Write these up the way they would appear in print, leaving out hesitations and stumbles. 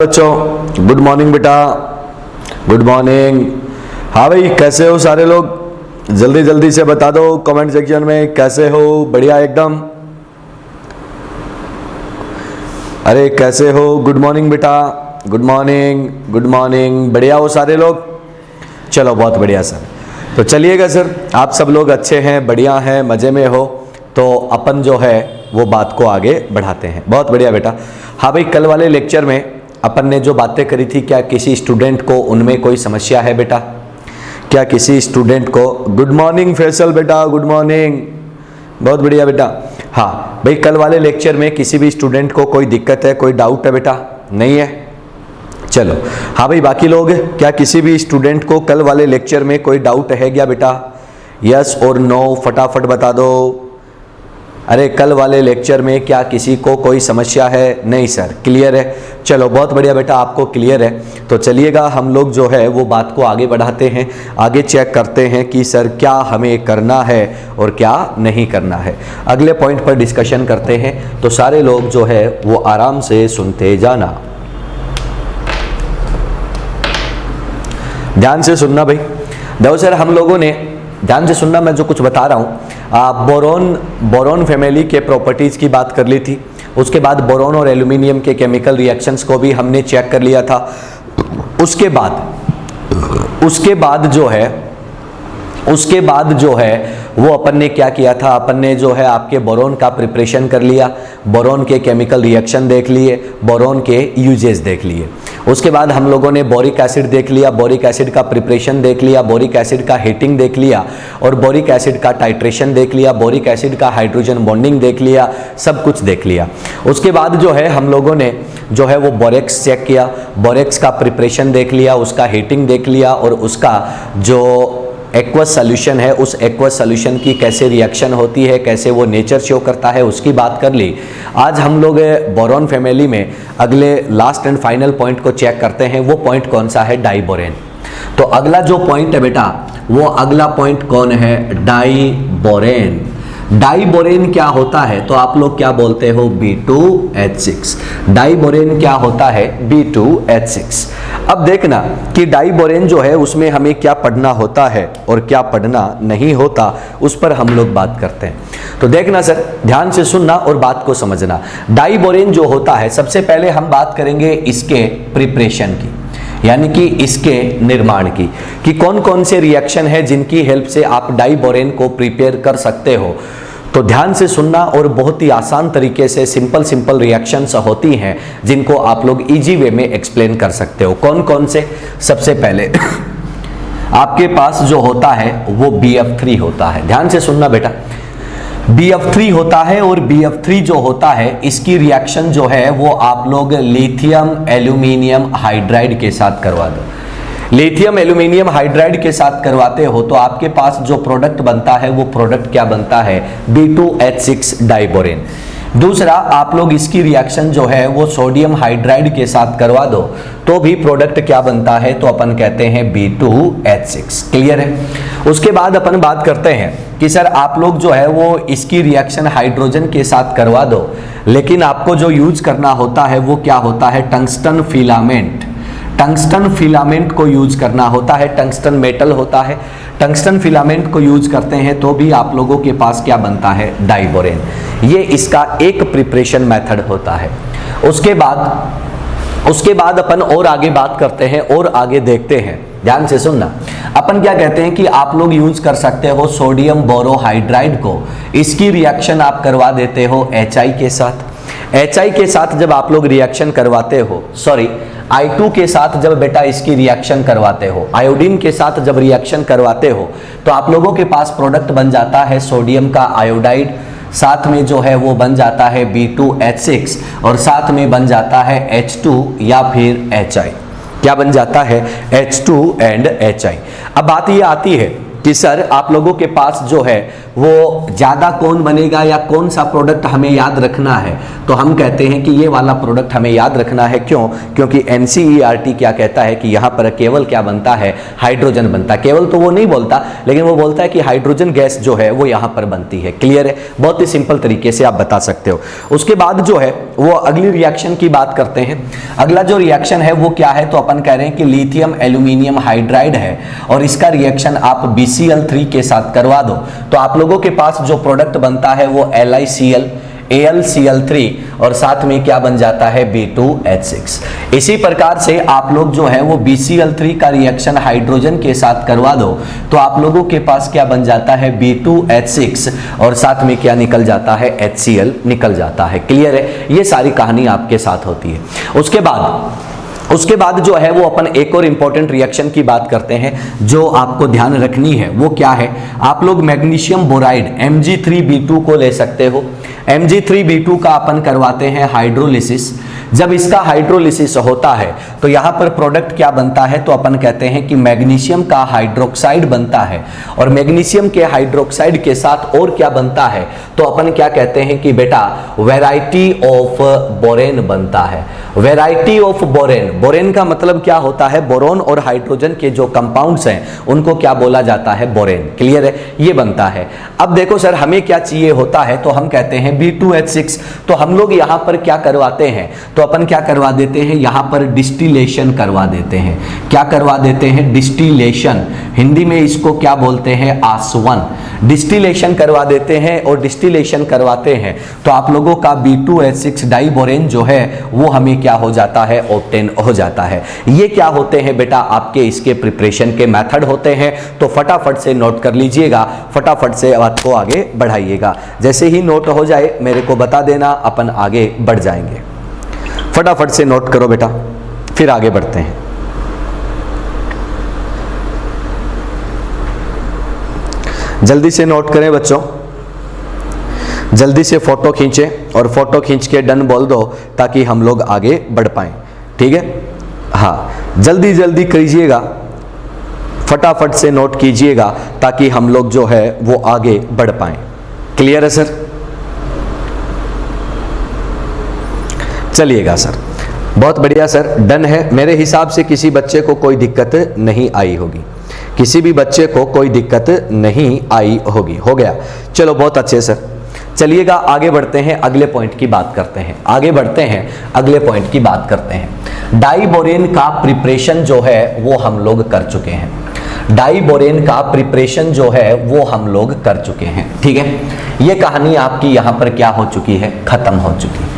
बच्चों good morning बेटा, good morning. हाँ भाई, कैसे हो सारे लोग? जल्दी जल्दी से बता दो कमेंट सेक्शन में कैसे हो। बढ़िया एकदम। अरे कैसे हो? गुड मॉर्निंग बेटा, गुड मॉर्निंग, गुड मॉर्निंग। बढ़िया हो सारे लोग? चलो बहुत बढ़िया सर। तो चलिएगा सर, आप सब लोग अच्छे हैं, बढ़िया हैं, मज़े में हो, तो अपन जो है वो बात को आगे बढ़ाते हैं। बहुत बढ़िया बेटा। हाँ भाई, कल वाले लेक्चर में अपन ने जो बातें करी थी, क्या किसी स्टूडेंट को उनमें कोई समस्या है बेटा? क्या किसी स्टूडेंट को? गुड मॉर्निंग फैसल बेटा, गुड मॉर्निंग। बहुत बढ़िया बेटा। हाँ भाई, कल वाले लेक्चर में किसी भी स्टूडेंट को कोई दिक्कत है, कोई डाउट है बेटा? नहीं है? चलो। हाँ भाई, बाकी लोग, क्या किसी भी स्टूडेंट को कल वाले लेक्चर में कोई डाउट है क्या बेटा? यस और नो फटाफट बता दो। अरे कल वाले लेक्चर में क्या किसी को कोई समस्या है? नहीं सर, क्लियर है। चलो बहुत बढ़िया बेटा, आपको क्लियर है। तो चलिएगा हम लोग जो है वो बात को आगे बढ़ाते हैं, आगे चेक करते हैं कि सर क्या हमें करना है और क्या नहीं करना है। अगले पॉइंट पर डिस्कशन करते हैं, तो सारे लोग जो है वो आराम से सुनते जाना, ध्यान से सुनना भाई। देखो सर, हम लोगों ने ध्यान से सुनना, मैं जो कुछ बता रहा हूँ। बोरोन फैमिली के प्रॉपर्टीज़ की बात कर ली थी, उसके बाद बोरोन और एल्यूमिनियम के केमिकल रिएक्शंस को भी हमने चेक कर लिया था। उसके बाद जो है वो अपन ने क्या किया था, अपन ने जो है आपके बोरोन का प्रिपरेशन कर लिया, बोरोन के केमिकल रिएक्शन देख लिए, बोरोन के यूजेस देख लिए। उसके बाद हम लोगों ने बोरिक एसिड देख लिया, बोरिक एसिड का प्रिपरेशन देख लिया, बोरिक एसिड का हीटिंग देख लिया और बोरिक एसिड का टाइट्रेशन देख लिया, बोरिक एसिड का हाइड्रोजन बॉन्डिंग देख लिया, सब कुछ देख लिया। उसके बाद जो है हम लोगों ने जो है वो बोरेक्स चेक किया, बोरेक्स का प्रिपरेशन देख लिया, उसका हीटिंग देख लिया और उसका जो एक्वस सॉल्यूशन है, उस एक्वस सॉल्यूशन की कैसे रिएक्शन होती है, कैसे वो नेचर शो करता है, उसकी बात कर ली। आज हम लोग बोरोन फैमिली में अगले लास्ट एंड फाइनल पॉइंट को चेक करते हैं। वो पॉइंट कौन सा है? डाइबोरेन। तो अगला जो पॉइंट है बेटा, वो अगला पॉइंट कौन है? डाइबोरेन। डाइबोरेन क्या होता है? तो आप लोग क्या बोलते हो? B2H6। डाइबोरेन क्या होता है? B2H6। अब देखना कि डाइबोरेन जो है उसमें हमें क्या पढ़ना होता है और क्या पढ़ना नहीं होता, उस पर हम लोग बात करते हैं। तो देखना सर, ध्यान से सुनना और बात को समझना। डाइबोरेन जो होता है, सबसे पहले हम बात करेंगे इसके प्रिपरेशन की, यानी कि इसके निर्माण की, कि कौन कौन से रिएक्शन है जिनकी हेल्प से आप डाइबोरेन को प्रिपेयर कर सकते हो। तो ध्यान से सुनना, और बहुत ही आसान तरीके से सिंपल रिएक्शंस होती हैं जिनको आप लोग इजी वे में एक्सप्लेन कर सकते हो। कौन कौन से? सबसे पहले आपके पास जो होता है वो BF3 होता है। ध्यान से सुनना बेटा, BF3 होता है, और BF3 जो होता है इसकी रिएक्शन जो है वो आप लोग लिथियम एल्यूमिनियम हाइड्राइड के साथ करवा दो। लिथियम एल्यूमिनियम हाइड्राइड के साथ करवाते हो तो आपके पास जो प्रोडक्ट बनता है वो प्रोडक्ट क्या बनता है? B2H6 diborane. दूसरा, आप लोग इसकी रिएक्शन जो है वो सोडियम हाइड्राइड के साथ करवा दो तो भी प्रोडक्ट क्या बनता है? तो अपन कहते हैं B2H6। क्लियर है? उसके बाद अपन बात करते हैं कि सर आप लोग जो है वो इसकी रिएक्शन हाइड्रोजन के साथ करवा दो, लेकिन आपको जो यूज करना होता है वो क्या होता है? Tungsten filament. टंगस्टन फिलामेंट को यूज करना होता है। टंगस्टन मेटल होता है, टंगस्टन फिलामेंट को यूज करते हैं तो भी आप लोगों के पास क्या बनता है? डाइबोरेन। ये इसका एक प्रिपरेशन मेथड होता है। उसके बाद अपन और आगे बात करते हैं और आगे देखते हैं। ध्यान से सुनना, अपन क्या कहते हैं कि आप लोग यूज कर सकते हो सोडियम बोरोहाइड्राइड को, इसकी रिएक्शन आप करवा देते हो HI के साथ। HI के साथ जब आप लोग रिएक्शन करवाते हो, सॉरी I2 के साथ जब बेटा इसकी रिएक्शन करवाते हो, आयोडीन के साथ जब रिएक्शन करवाते हो तो आप लोगों के पास प्रोडक्ट बन जाता है सोडियम का आयोडाइड, साथ में जो है वो बन जाता है B2H6 और साथ में बन जाता है H2 या फिर HI। क्या बन जाता है? H2 and HI। अब बात ये आती है कि सर आप लोगों के पास जो है वो ज़्यादा कौन बनेगा या कौन सा प्रोडक्ट हमें याद रखना है, तो हम कहते हैं कि ये वाला प्रोडक्ट हमें याद रखना है। क्यों? क्योंकि NCERT क्या कहता है कि यहाँ पर केवल क्या बनता है, हाइड्रोजन बनता है। केवल तो वो नहीं बोलता, लेकिन वो बोलता है कि हाइड्रोजन गैस जो है वो यहाँ पर बनती है। क्लियर है? बहुत ही सिंपल तरीके से आप बता सकते हो। उसके बाद जो है वो अगली रिएक्शन की बात करते हैं। अगला जो रिएक्शन है वो क्या है, तो अपन कह रहे हैं कि लिथियम एल्यूमिनियम हाइड्राइड है और इसका रिएक्शन आप BCl3 के साथ करवा दो, तो आप लोगों के पास जो प्रोडक्ट बनता है वो LiCl AlCl3 और साथ में क्या बन जाता है, B2H6। इसी प्रकार से आप लोग जो है वो BCl3 का रिएक्शन हाइड्रोजन के साथ करवा दो, तो आप लोगों के पास क्या बन जाता है, B2H6 और साथ में क्या निकल जाता है, HCl निकल जाता है। क्लियर है? ये सारी कहानी आपके साथ होती है। उसके बाद जो है वो अपन एक और इंपॉर्टेंट रिएक्शन की बात करते हैं जो आपको ध्यान रखनी है। वो क्या है, आप लोग मैग्नीशियम बोराइड Mg3B2 को ले सकते हो। Mg3B2 का अपन करवाते हैं हाइड्रोलिसिस। जब इसका हाइड्रोलिसिस होता है तो यहाँ पर प्रोडक्ट क्या बनता है, तो अपन कहते हैं कि मैग्नीशियम का हाइड्रोक्साइड बनता है और मैग्नीशियम के हाइड्रोक्साइड के साथ और क्या बनता है, तो अपन क्या कहते हैं कि बेटा वैरायटी ऑफ बोरेन बनता है। वैरायटी ऑफ बोरेन, बोरेन का मतलब क्या होता है, बोरोन और हाइड्रोजन के जो कंपाउंड्स हैं उनको क्या बोला जाता है, बोरेन। क्लियर है? ये बनता है। अब देखो सर हमें क्या चाहिए होता है, तो हम कहते हैं B2H6, तो हम लोग यहाँ पर क्या करवाते हैं, तो अपन क्या करवा देते हैं, यहाँ पर डिस्टिलेशन करवा देते हैं। क्या करवा देते हैं, डिस्टिलेशन। हिंदी में इसको क्या बोलते हैं, आसवन। डिस्टिलेशन करवा देते हैं और डिस्टिलेशन करवाते हैं तो आप लोगों का B2H6 डाइबोरेन जो है वो हमें क्या हो जाता है, ऑब्टेन हो जाता है। ये क्या होते हैं बेटा, आपके इसके प्रिपरेशन के मेथड होते हैं, तो फटाफट से नोट कर लीजिएगा, फटाफट से बात को आगे बढ़ाइएगा। जैसे ही नोट हो जाए मेरे को बता देना, अपन आगे बढ़ जाएंगे। फटाफट से नोट करो बेटा, फिर आगे बढ़ते हैं। जल्दी से नोट करें बच्चों, जल्दी से फोटो खींचें और फोटो खींच के डन बोल दो ताकि हम लोग आगे बढ़ पाएं। ठीक है? हाँ, जल्दी जल्दी कीजिएगा, फटाफट से नोट कीजिएगा ताकि हम लोग जो है वो आगे बढ़ पाएं। क्लियर है सर? चलिएगा सर, बहुत बढ़िया सर, डन है। मेरे हिसाब से किसी बच्चे को कोई दिक्कत नहीं आई होगी, किसी भी बच्चे को कोई दिक्कत नहीं आई होगी। हो गया? चलो बहुत अच्छे सर। चलिएगा आगे बढ़ते हैं, अगले पॉइंट की बात करते हैं। आगे बढ़ते हैं, अगले पॉइंट की बात करते हैं। डाइबोरेन का प्रिपरेशन जो है वो हम लोग कर चुके हैं। डाइबोरेन का प्रिपरेशन जो है वो हम लोग कर चुके हैं। ठीक है? ये कहानी आपकी यहां पर क्या हो चुकी है, खत्म हो चुकी है।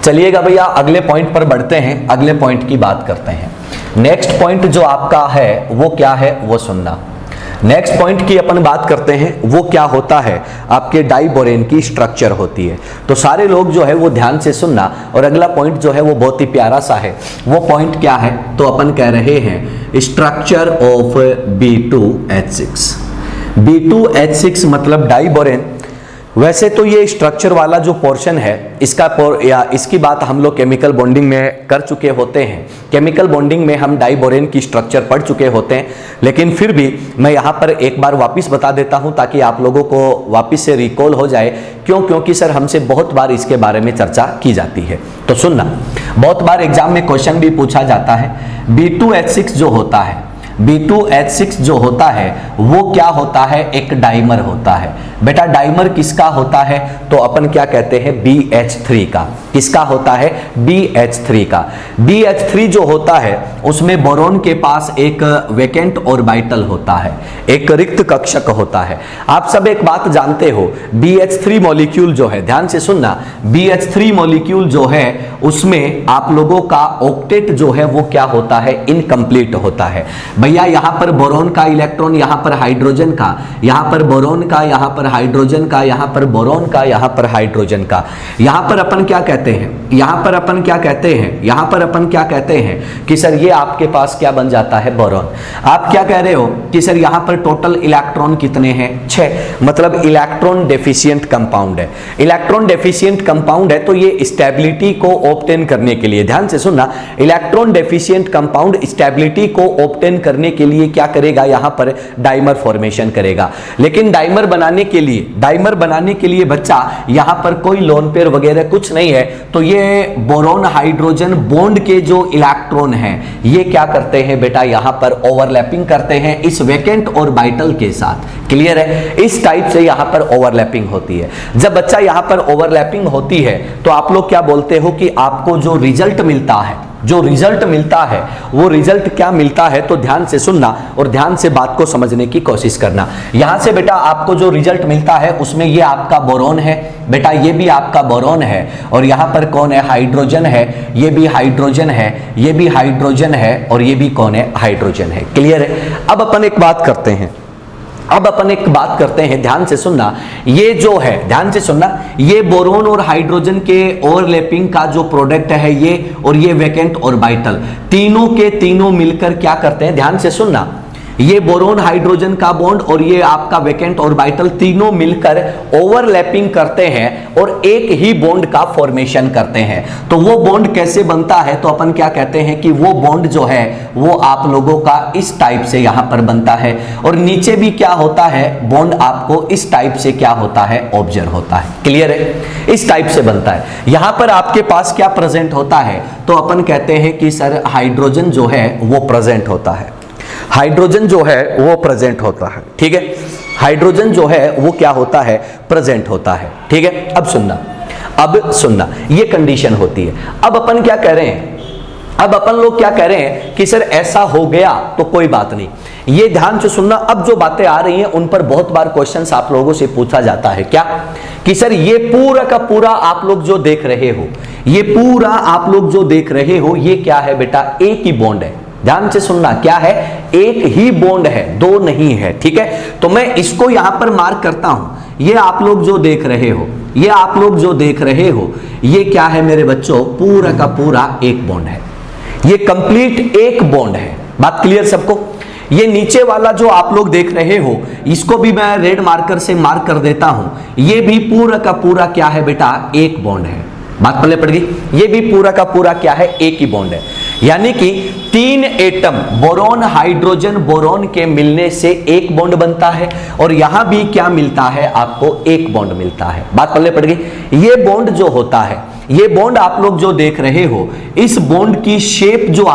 चलिएगा भैया अगले पॉइंट पर बढ़ते हैं, अगले पॉइंट की बात करते हैं। नेक्स्ट पॉइंट जो आपका है वो क्या है, वो सुनना। नेक्स्ट पॉइंट की अपन बात करते हैं, वो क्या होता है, आपके डाइबोरेन की स्ट्रक्चर होती है। तो सारे लोग जो है वो ध्यान से सुनना, और अगला पॉइंट जो है वो बहुत ही प्यारा सा है। वो पॉइंट क्या है, तो अपन कह रहे हैं स्ट्रक्चर ऑफ B2H6। B2H6 मतलब डाइबोरेन। वैसे तो ये स्ट्रक्चर वाला जो पोर्शन है इसकी बात हम लोग केमिकल बॉन्डिंग में कर चुके होते हैं। केमिकल बॉन्डिंग में हम डाइबोरेन की स्ट्रक्चर पढ़ चुके होते हैं, लेकिन फिर भी मैं यहाँ पर एक बार वापस बता देता हूँ ताकि आप लोगों को वापस से रिकॉल हो जाए। क्यों? क्योंकि सर हमसे बहुत बार इसके बारे में चर्चा की जाती है। तो सुनना, बहुत बार एग्जाम में क्वेश्चन भी पूछा जाता है। B2H6 जो होता है, B2H6 जो होता है वो क्या होता है, एक डाइमर होता है। बेटा डाइमर किसका होता है, तो अपन क्या कहते हैं, BH3 का। किसका होता है, BH3 का। BH3 जो होता है उसमें बोरोन के पास एक वैकेंट ऑर्बिटल होता है, एक रिक्त कक्षक होता है। आप सब एक बात जानते हो, BH3 मॉलिक्यूल जो है, ध्यान से सुनना, BH3 मॉलिक्यूल जो है उसमें आप लोगों का ऑक्टेट जो है वो क्या होता है, इनकम्प्लीट होता है। भैया यहाँ पर बोरोन का इलेक्ट्रॉन, यहाँ पर हाइड्रोजन का, यहाँ पर बोरोन का, यहाँ पर हाइड्रोजन का, यहाँ पर बोरोन का, यहाँ पर हाइड्रोजन का। यहाँ पर अपन क्या कहते हैं, यहाँ पर अपन क्या कहते हैं, यहाँ पर अपन क्या कहते हैं कि सर ये आपके पास क्या बन जाता है, बोरोन। आप क्या कह रहे हो कि सर यहाँ पर टोटल इलेक्ट्रॉन कितने हैं, 6, मतलब इलेक्ट्रॉन डेफिशिएंट कंपाउंड है। इलेक्ट्रॉन डेफिशिएंट कंपाउंड है तो ये स्टेबिलिटी को ऑब्टेन करने के लिए, ध्यान से सुनना, इलेक्ट्रॉन डेफिशिएंट कंपाउंड स्टेबिलिटी को ऑब्टेन करने करने के लिए क्या करेगा, यहां पर डाइमर फॉर्मेशन करेगा। लेकिन डाइमर बनाने के लिए बच्चा यहां पर कोई लोन पेयर वगैरह कुछ नहीं है, तो ये बोरॉन हाइड्रोजन बॉन्ड के जो इलेक्ट्रॉन हैं ये क्या करते हैं बेटा, यहां पर ओवरलैपिंग करते हैं इस वैकेंट ऑर्बिटल के साथ। क्लियर है, इस टाइप से यहां पर ओवरलैपिंग होती है। जब बच्चा यहां पर ओवरलैपिंग होती है तो आप लोग क्या बोलते हो कि आपको जो रिजल्ट मिलता है वो रिजल्ट क्या मिलता है, तो ध्यान से सुनना और ध्यान से बात को समझने की कोशिश करना। यहां से बेटा आपको जो रिजल्ट मिलता है उसमें ये आपका बोरॉन है बेटा, ये भी आपका बोरॉन है, और यहां पर कौन है, हाइड्रोजन है, ये भी हाइड्रोजन है, ये भी हाइड्रोजन है, और ये भी कौन है, हाइड्रोजन है। क्लियर है। अब अपन एक बात करते हैं, ध्यान से सुनना। ये जो है, ध्यान से सुनना, ये बोरॉन और हाइड्रोजन के ओवरलैपिंग का जो प्रोडक्ट है ये, और ये वैकेंट ऑर्बिटल, तीनों के तीनों मिलकर क्या करते हैं, ध्यान से सुनना, ये बोरॉन हाइड्रोजन का बॉन्ड और ये आपका वैकेंट ऑर्बिटल तीनों मिलकर ओवरलैपिंग करते हैं और एक ही बॉन्ड का फॉर्मेशन करते हैं। तो वो बॉन्ड कैसे बनता है, तो अपन क्या कहते हैं कि वो बॉन्ड जो है वो आप लोगों का इस टाइप से यहां पर बनता है, और नीचे भी क्या होता है, बॉन्ड आपको इस टाइप से क्या होता है, ऑब्जर्व होता है। क्लियर है, इस टाइप से बनता है। यहां पर आपके पास क्या प्रेजेंट होता है, तो अपन कहते हैं कि सर हाइड्रोजन जो है वो प्रेजेंट होता है, हाइड्रोजन जो है वो प्रेजेंट होता है। ठीक है, हाइड्रोजन जो है वो क्या होता है, प्रेजेंट होता है। ठीक है, अब सुनना, ये कंडीशन होती है। अब अपन क्या कह रहे हैं, अब अपन लोग क्या कह रहे हैं कि सर ऐसा हो गया तो कोई बात नहीं, ये ध्यान से सुनना। अब जो बातें आ रही हैं उन पर बहुत बार क्वेश्चंस आप लोगों से पूछा जाता है, क्या कि सर ये पूरा का पूरा आप लोग जो देख रहे हो, ये पूरा आप लोग जो देख रहे हो, ये क्या है बेटा, एक ही बॉन्ड है। ध्यान से सुनना, क्या है, एक ही बॉन्ड है, दो नहीं है। ठीक है, तो मैं इसको यहां पर मार्क करता हूं। ये आप लोग जो देख रहे हो, ये क्या है मेरे बच्चों, पूरा का पूरा एक बॉन्ड है, ये कंप्लीट एक बॉन्ड है। बात क्लियर सबको। ये नीचे वाला जो आप लोग देख रहे हो, इसको भी मैं रेड मार्कर से मार्क कर देता हूं, ये भी पूरा का पूरा क्या है बेटा, एक बॉन्ड है। बात पल्ले पड़ गई, ये भी पूरा का पूरा क्या है, एक ही बॉन्ड है। यानी कि 3 एटम बोरॉन हाइड्रोजन बोरॉन के मिलने से एक बॉन्ड बनता है, और यहां भी क्या मिलता है, आपको एक बॉन्ड मिलता है। बात पल्ले पड़ गई। ये बॉन्ड जो होता है, ये बॉन्ड आप लोग जो देख रहे हो, इस बॉन्ड की शेप जो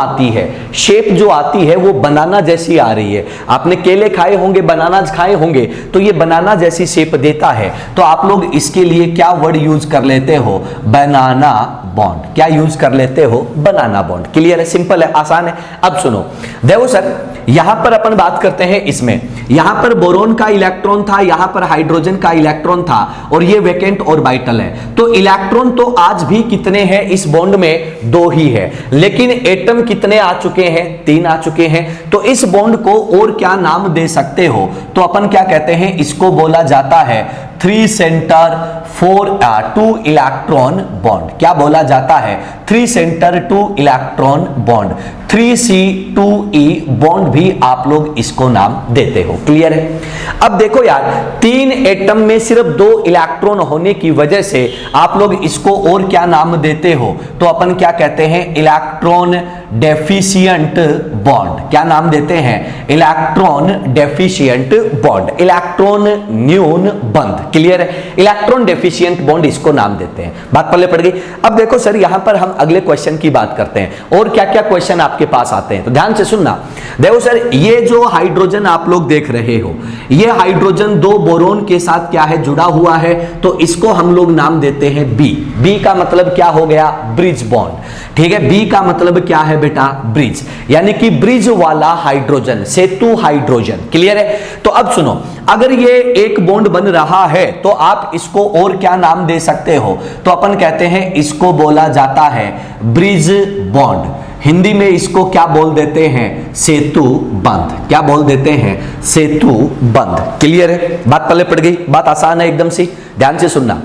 आती है वो बनाना जैसी आ रही है। आपने केले खाए होंगे, बनाना खाए होंगे, तो ये बनाना जैसी शेप देता है। तो आप लोग इसके लिए क्या वर्ड यूज कर लेते हो, बनाना बॉन्ड। क्या यूज कर लेते हो, बनाना बॉन्ड। क्लियर है, सिंपल है, आसान है। अब सुनो, देखो सर, यहां पर अपन बात करते हैं इसमें, यहां पर बोरॉन का इलेक्ट्रॉन था, यहां पर हाइड्रोजन का इलेक्ट्रॉन था, और ये वैकेंट ऑर्बिटल है। तो इलेक्ट्रॉन तो आज भी कितने हैं इस बॉन्ड में, 2 ही है, लेकिन एटम कितने आ चुके हैं, 3 आ चुके हैं। तो इस बॉन्ड को और क्या नाम दे सकते हो, तो अपन क्या कहते हैं, इसको बोला जाता है 3 सेंटर 2 इलेक्ट्रॉन बॉन्ड। क्या बोला जाता है, 3 centre 2 electron bond, 3C2E bond भी आप लोग इसको नाम देते हो। क्लियर है। अब देखो यार, 3 एटम में सिर्फ 2 इलेक्ट्रॉन होने की वजह से आप लोग इसको और क्या नाम देते हो, तो अपन क्या कहते हैं, इलेक्ट्रॉन डेफिशिएंट बॉन्ड। क्या नाम देते हैं, इलेक्ट्रॉन डेफिशिएंट बॉन्ड, इलेक्ट्रॉन न्यून बंध। क्लियर है, इलेक्ट्रॉन डेफिशिएंट बॉन्ड इसको नाम देते हैं। बात पल्ले पड़ गई। अब देखो सर, यहां पर हम अगले क्वेश्चन की बात करते हैं, और क्या क्या क्वेश्चन आपके पास आते हैं, तो ध्यान से सुनना। देखो सर, ये जो हाइड्रोजन आप लोग देख रहे हो, ये हाइड्रोजन 2 बोरॉन के साथ क्या है, जुड़ा हुआ है, तो इसको हम लोग नाम देते हैं बी। बी का मतलब क्या हो गया, ब्रिज बॉन्ड। ठीक है, बी का मतलब क्या है बेटा, ब्रिज, यानी कि ब्रिज वाला हाइड्रोजन, सेतु हाइड्रोजन। क्लियर है। तो अब सुनो, अगर ये एक बॉन्ड बन रहा है तो आप इसको और क्या नाम दे सकते हो, तो अपन कहते हैं इसको बोला जाता है ब्रिज बॉन्ड। हिंदी में इसको क्या बोल देते हैं, सेतु बंध। क्या बोल देते हैं, सेतु बंध। क्लियर है, बात पल्ले पड़ गई, बात आसान है एकदम से। ध्यान से सुनना,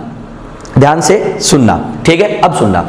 ध्यान से सुनना। ठीक है, अब सुनना।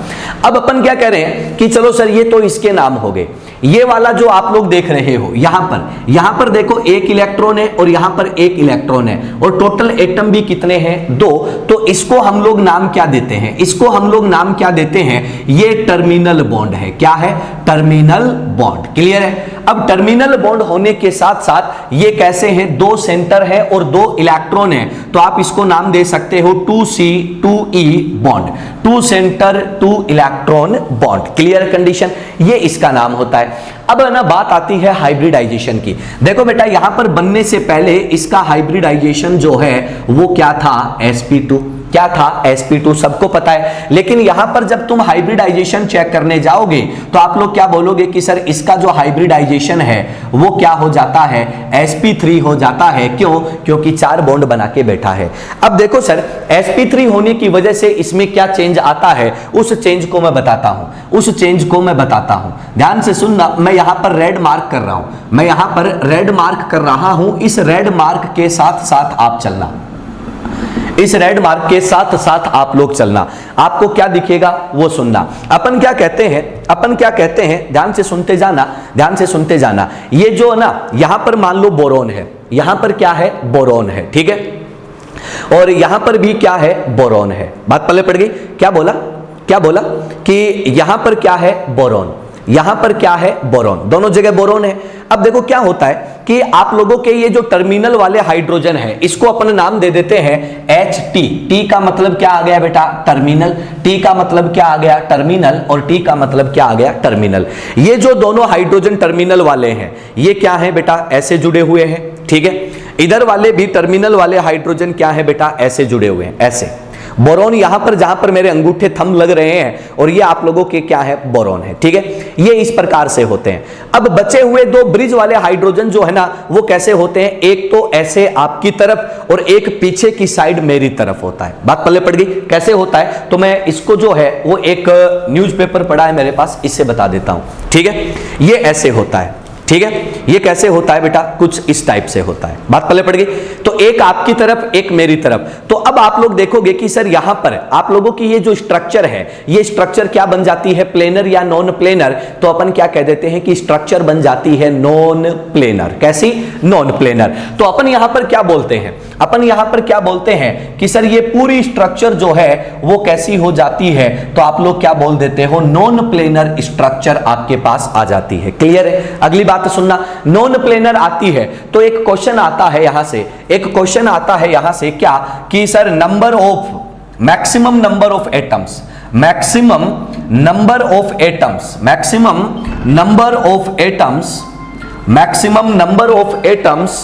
अब अपन क्या कह रहे हैं कि चलो सर, ये तो इसके नाम हो गए, ये वाला जो आप लोग देख रहे हो यहां पर देखो एक इलेक्ट्रॉन है और यहां पर एक इलेक्ट्रॉन है और टोटल एटम भी कितने हैं 2। तो इसको हम लोग नाम क्या देते हैं, इसको हम लोग नाम क्या देते हैं, ये टर्मिनल बॉन्ड है। क्या है, टर्मिनल बॉन्ड। क्लियर है। अब टर्मिनल बॉन्ड होने के साथ साथ ये कैसे हैं, 2 सेंटर है और 2 इलेक्ट्रॉन है, तो आप इसको नाम दे सकते हो 2C2E bond, 2 centre 2 electron bond. Clear condition, ये इसका नाम होता है। अब ना बात आती है हाइब्रिडाइजेशन की। देखो बेटा यहां पर बनने से पहले इसका हाइब्रिडाइजेशन जो है वो क्या था, sp2। क्या था, sp2, सबको पता है। लेकिन यहां पर जब तुम हाइब्रिडाइजेशन चेक करने जाओगे तो आप लोग क्या बोलोगे कि सर इसका जो हाइब्रिडाइजेशन है वो क्या हो जाता है, sp3 हो जाता है। क्यों, क्योंकि 4 बॉन्ड बना के बैठा है। अब देखो सर sp3 होने की वजह से इसमें क्या चेंज आता है, उस चेंज को मैं बताता हूं, उस चेंज को मैं बताता हूं। ध्यान से सुनना, मैं यहां पर रेड मार्क कर रहा हूं, मैं यहां पर रेड मार्क कर रहा हूं। इस रेड मार्क के साथ साथ आप चलना, इस रेड मार्क के साथ साथ आप लोग चलना, आपको क्या दिखेगा वो सुनना। अपन क्या कहते हैं, अपन क्या कहते हैं, ध्यान से सुनते जाना, ध्यान से सुनते जाना। ये जो ना यहां पर मान लो बोरोन है, यहां पर क्या है, बोरोन है, ठीक है, और यहां पर भी क्या है, बोरोन है। बात पल्ले पड़ गई। क्या बोला, क्या बोला कि यहां पर क्या है, बोरोन, यहां पर क्या है, बोरोन, दोनों जगह बोरोन है। अब देखो क्या होता है कि आप लोगों के ये जो टर्मिनल वाले हाइड्रोजन है इसको अपन नाम दे देते हैं HT। T का मतलब क्या आ गया बेटा, टर्मिनल। T का मतलब क्या आ गया, टर्मिनल, और T का मतलब क्या आ गया, टर्मिनल। ये जो दोनों हाइड्रोजन टर्मिनल वाले हैं ये क्या है बेटा, ऐसे जुड़े हुए हैं, ठीक है। इधर वाले भी टर्मिनल वाले हाइड्रोजन क्या है बेटा, ऐसे जुड़े हुए हैं, ऐसे। बोरोन यहां पर जहां पर मेरे अंगूठे थंब लग रहे हैं और ये आप लोगों के क्या है, बोरोन है, ठीक है। ये इस प्रकार से होते हैं। अब बचे हुए 2 ब्रिज वाले हाइड्रोजन जो है ना वो कैसे होते हैं, एक तो ऐसे आपकी तरफ और एक पीछे की साइड मेरी तरफ होता है। बात पल्ले पड़ गई, कैसे होता है, तो मैं इसको जो है वो एक न्यूज़पेपर पड़ा है मेरे पास, इससे बता देता हूं, ठीक है। ये ऐसे होता है, ठीक है। ये कैसे होता है बेटा, कुछ इस टाइप से होता है। बात पल्ले पड़ गई। तो एक आपकी तरफ एक मेरी तरफ। तो अब आप लोग देखोगे कि सर यहां पर आप लोगों की ये जो स्ट्रक्चर है ये स्ट्रक्चर क्या बन जाती है, प्लेनर या नॉन प्लेनर। तो अपन क्या कह देते हैं कि स्ट्रक्चर बन जाती है नॉन प्लेनर। कैसी, नॉन प्लेनर। तो अपन यहां पर क्या बोलते हैं, अपन यहां पर क्या बोलते हैं कि सर ये पूरी स्ट्रक्चर जो है वो कैसी हो जाती है, तो आप लोग क्या बोल देते हो, नॉन प्लेनर स्ट्रक्चर आपके पास आ जाती है। क्लियर है। अगली बात सुनना, नॉन प्लेनर आती है तो एक क्वेश्चन आता है यहां से, एक क्वेश्चन आता है यहां से क्या कि sir number of, maximum number of atoms, maximum number of atoms, maximum number of atoms, maximum number of atoms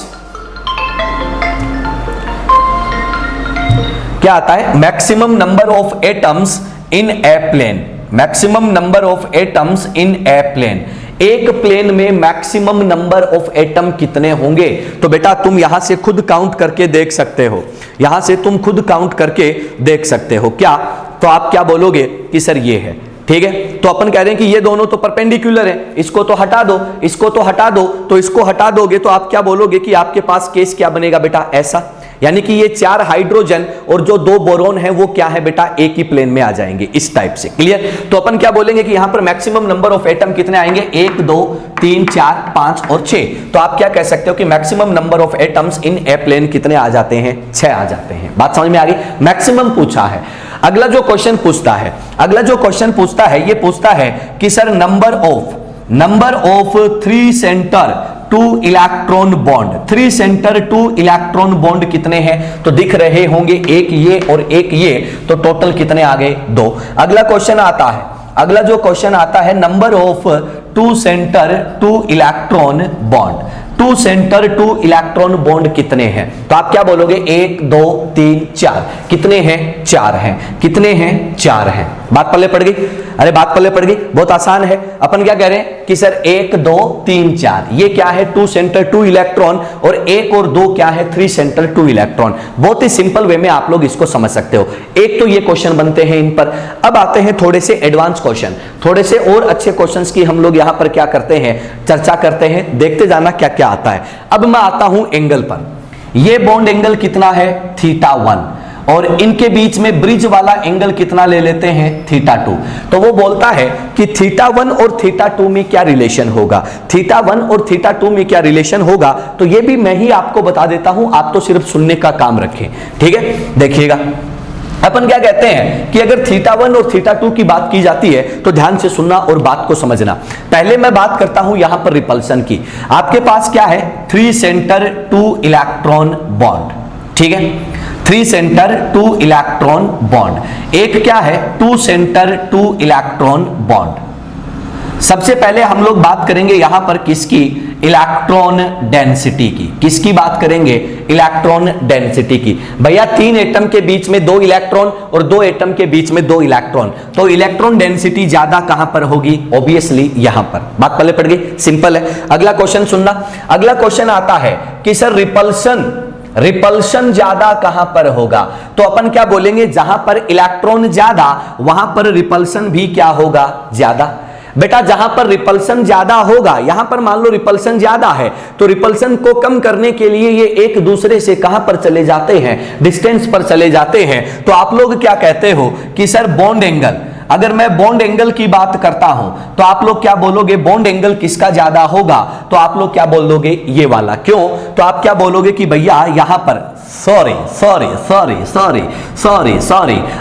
क्या आता है, maximum number of atoms in a plane, maximum number of atoms in a plane. एक plane में maximum number of atom कितने होंगे, तो बेटा तुम यहां से खुद काउंट करके देख सकते हो, यहां से तुम खुद काउंट करके देख सकते हो। क्या, तो आप क्या बोलोगे कि सर ये है, ठीक है। तो अपन कह रहे हैं कि ये दोनों तो परपेंडिकुलर है, इसको तो हटा दो, इसको तो हटा दो, तो इसको हटा दोगे तो आप क्या बोलोगे कि आपके पास केस क्या बनेगा बेटा, ऐसा। यानी कि ये 4 हाइड्रोजन और जो 2 बोरोन है वो क्या है बेटा, एक ही प्लेन में आ जाएंगे, इस टाइप से। क्लियर। तो अपन क्या बोलेंगे कि यहां पर मैक्सिमम नंबर ऑफ एटम कितने आएंगे, 1 2 3 4 5 और 6। तो आप क्या कह सकते हो कि maximum number of atoms in a plane कितने आ जाते हैं, 6 आ जाते हैं। बात समझ में आ गई। मैक्सिमम पूछा है। अगला जो क्वेश्चन पूछता है, अगला जो क्वेश्चन पूछता है, ये पूछता है कि sir number of 3 centre 2 electron bond, 3 centre 2 electron bond कितने हैं, तो दिख रहे होंगे एक ये और एक ये, तो टोटल कितने आ गए, 2। अगला क्वेश्चन आता है, अगला जो क्वेश्चन आता है number of 2 centre 2 electron bond, 2 centre 2 electron bond कितने हैं, तो आप क्या बोलोगे, 1 2 3 4। कितने हैं, 4 हैं। कितने हैं, 4 हैं। बात पल्ले पड़ गई। अरे बात पल्ले पड़ गई, बहुत आसान है। अपन क्या कह रहे हैं कि सर 1 2 3 4 ये क्या है, 2 सेंटर 2 इलेक्ट्रॉन, और 1 और 2 क्या है, 3 सेंटर 2 इलेक्ट्रॉन। बहुत ही सिंपल वे में आप लोग इसको समझ सकते हो। एक तो ये क्वेश्चन बनते हैं इन पर। अब आते हैं थोड़े से एडवांस क्वेश्चन, थोड़े से और अच्छे क्वेश्चंस की हम लोग यहां पर क्या करते हैं, चर्चा करते हैं। देखते जाना क्या क्या आता है। अब मैं आता हूं एंगल पर। ये बॉन्ड एंगल कितना है, θ1, और इनके बीच में ब्रिज वाला एंगल कितना ले लेते हैं, θ2। तो वो बोलता है कि θ1 और θ2 में क्या रिलेशन होगा, θ1 और θ2 में क्या रिलेशन होगा। तो ये भी मैं ही आपको बता देता हूं, आप तो सिर्फ सुनने का काम रखें, ठीक है। देखिएगा अपन क्या कहते हैं कि अगर θ1 और θ2 की बात की जाती है तो ध्यान से सुनना और बात को समझना। पहले मैं बात करता हूं यहां पर रिपल्सन की। आपके पास क्या है, 3 सेंटर 2 इलेक्ट्रॉन बॉन्ड, ठीक है, 3 सेंटर 2 इलेक्ट्रॉन बॉन्ड। एक क्या है, 2 सेंटर 2 इलेक्ट्रॉन बॉन्ड। सबसे पहले हम लोग बात करेंगे यहां पर किसकी, इलेक्ट्रॉन डेंसिटी की। किसकी बात करेंगे, इलेक्ट्रॉन डेंसिटी की। भैया 3 एटम के बीच में 2 इलेक्ट्रॉन और 2 एटम के बीच में 2 इलेक्ट्रॉन, तो इलेक्ट्रॉन डेंसिटी ज्यादा कहां पर होगी, ऑब्वियसली यहां पर। बात पहले पड़ गई, सिंपल है। अगला क्वेश्चन सुनना। अगला क्वेश्चन आता है कि सर रिपल्शन ज्यादा कहां पर होगा। तो अपन क्या बोलेंगे, जहां पर इलेक्ट्रॉन ज्यादा वहां पर रिपल्शन भी क्या होगा, ज्यादा। बेटा जहां पर रिपल्सन ज्यादा होगा, यहां पर मान लो रिपल्सन ज्यादा है, तो रिपल्सन को कम करने के लिए ये एक दूसरे से कहां पर चले जाते हैं, डिस्टेंस पर चले जाते हैं। तो आप लोग क्या कहते हो कि सर बॉन्ड एंगल, अगर मैं बॉन्ड एंगल की बात करता हूं तो आप लोग क्या बोलोगे, बॉन्ड एंगल किसका ज्यादा होगा, तो आप लोग क्या बोलोगे, ये वाला। क्यों, तो आप क्या बोलोगे कि भैया यहां पर सॉरी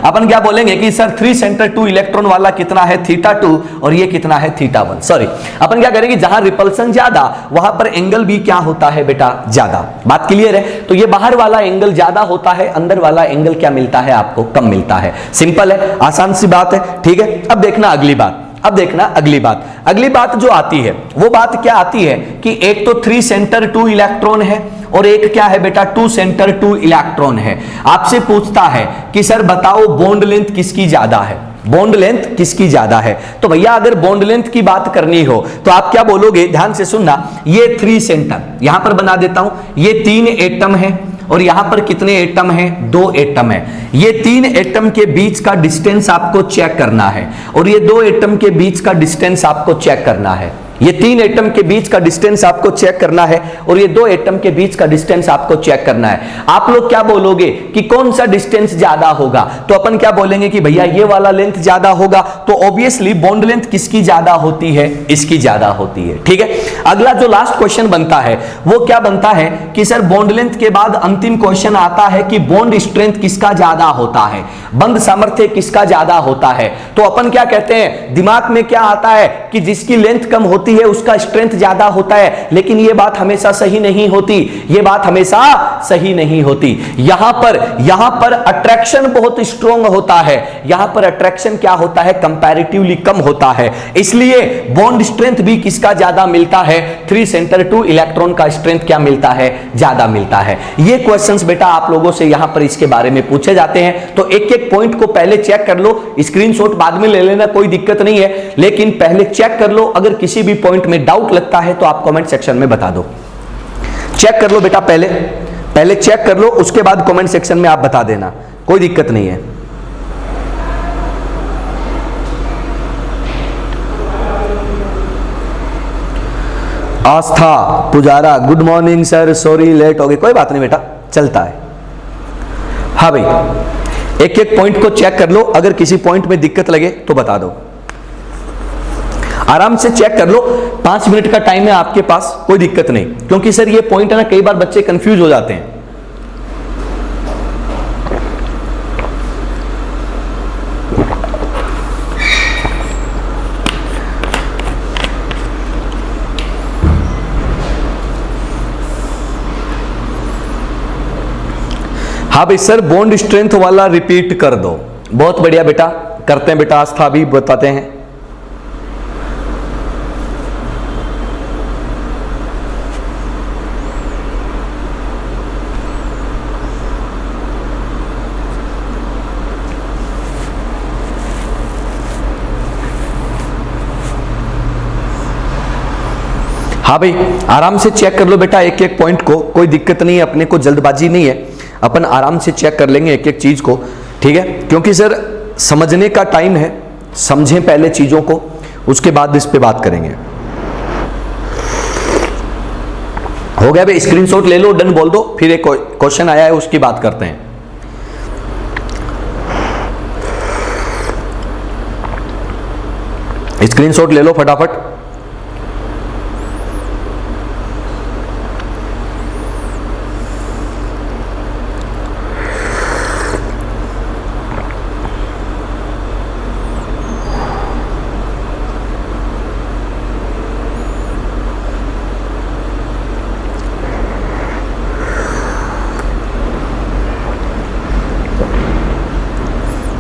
अपन क्या बोलेंगे कि सर 3 सेंटर 2 इलेक्ट्रॉन वाला कितना है, θ2, और ये कितना है, θ1। सॉरी, अपन क्या करेंगे, जहां रिपल्सन ज्यादा वहां पर एंगल भी क्या होता है बेटा, ज्यादा। बात क्लियर है। तो ये बाहर वाला एंगल ज्यादा होता है, अंदर वाला एंगल क्या मिलता है आपको, कम मिलता है। सिंपल है, आसान सी बात है, ठीक है। अब देखना अगली बात, अगली बात जो आती है वो बात क्या आती है कि एक तो 3 सेंटर 2 इलेक्ट्रॉन है और एक क्या है बेटा, 2 सेंटर 2 इलेक्ट्रॉन है। आपसे पूछता है कि सर बताओ बॉन्ड लेंथ किसकी ज्यादा है, बॉन्ड लेंथ किसकी ज्यादा है। तो भैया अगर बॉन्ड लेंथ की बात करनी हो तो आप क्या बोलोगे, ध्यान से सुनना। ये 3 सेंटर यहां पर बना देता हूं, ये 3 एटम है और यहां पर कितने एटम हैं, 2 एटम है। ये 3 एटम के बीच का डिस्टेंस आपको चेक करना है और ये 2 एटम के बीच का डिस्टेंस आपको चेक करना है। ये 3 एटम के बीच का डिस्टेंस आपको चेक करना है और ये 2 एटम के बीच का डिस्टेंस आपको चेक करना है। आप लोग क्या बोलोगे कि कौन सा डिस्टेंस ज्यादा होगा, तो अपन क्या बोलेंगे कि भैया ये वाला लेंथ ज्यादा होगा। तो ऑब्वियसली बॉन्ड लेंथ किसकी ज्यादा होती है, इसकी ज्यादा होती है, ठीक है। अगला जो लास्ट क्वेश्चन बनता है वो क्या बनता है कि सर बॉन्ड लेंथ के बाद अंतिम क्वेश्चन आता है कि बॉन्ड स्ट्रेंथ किसका ज्यादा होता है, बंध सामर्थ्य किसका ज्यादा होता है। तो अपन क्या कहते हैं, दिमाग में क्या आता है कि जिसकी लेंथ कम होती है उसका स्ट्रेंथ ज्यादा होता है, लेकिन यह बात हमेशा सही नहीं होती, यह बात हमेशा सही नहीं होती। यहां पर अट्रैक्शन बहुत स्ट्रॉन्ग होता है, यहां पर अट्रैक्शन क्या होता है, कंपैरेटिवली कम होता है, इसलिए बॉन्ड स्ट्रेंथ भी किसका ज्यादा मिलता है, 3 सेंटर 2 इलेक्ट्रॉन का स्ट्रेंथ क्या मिलता है, ज्यादा मिलता है। ये क्वेश्चंस बेटा आप लोगों से यहां पर इसके बारे में पूछे जाते हैं। तो एक एक पॉइंट को पहले चेक कर लो, स्क्रीनशॉट बाद में ले लेना, कोई दिक्कत नहीं है, लेकिन पहले चेक कर लो। अगर किसी भी पॉइंट में डाउट लगता है तो आप कमेंट सेक्शन में बता दो। चेक कर लो बेटा, पहले चेक कर लो, उसके बाद कमेंट सेक्शन में आप बता देना, कोई दिक्कत नहीं है। Aastha Pujara, good morning sir, sorry late हो गई, कोई बात नहीं बेटा, चलता है। हाँ भाई, एक एक पॉइंट को चेक कर लो, अगर किसी पॉइंट में दिक्कत लगे तो बता दो, आराम से चेक कर लो। 5 मिनट का टाइम है आपके पास, कोई दिक्कत नहीं, क्योंकि सर ये पॉइंट है ना, कई बार बच्चे कंफ्यूज हो जाते हैं। हाँ भाई सर, बॉन्ड स्ट्रेंथ वाला रिपीट कर दो। बहुत बढ़िया बेटा, करते हैं बेटा, आस्था भी बताते हैं। हाँ भाई, आराम से चेक कर लो बेटा एक एक पॉइंट को, कोई दिक्कत नहीं है, अपने को जल्दबाजी नहीं है, अपन आराम से चेक कर लेंगे एक एक चीज को, ठीक है। क्योंकि सर समझने का टाइम है, समझें पहले चीजों को, उसके बाद इस पे बात करेंगे। हो गया भाई, स्क्रीनशॉट ले लो, डन बोल दो, फिर एक क्वेश्चन आया है उसकी बात करते हैं। स्क्रीनशॉट ले लो फटाफट।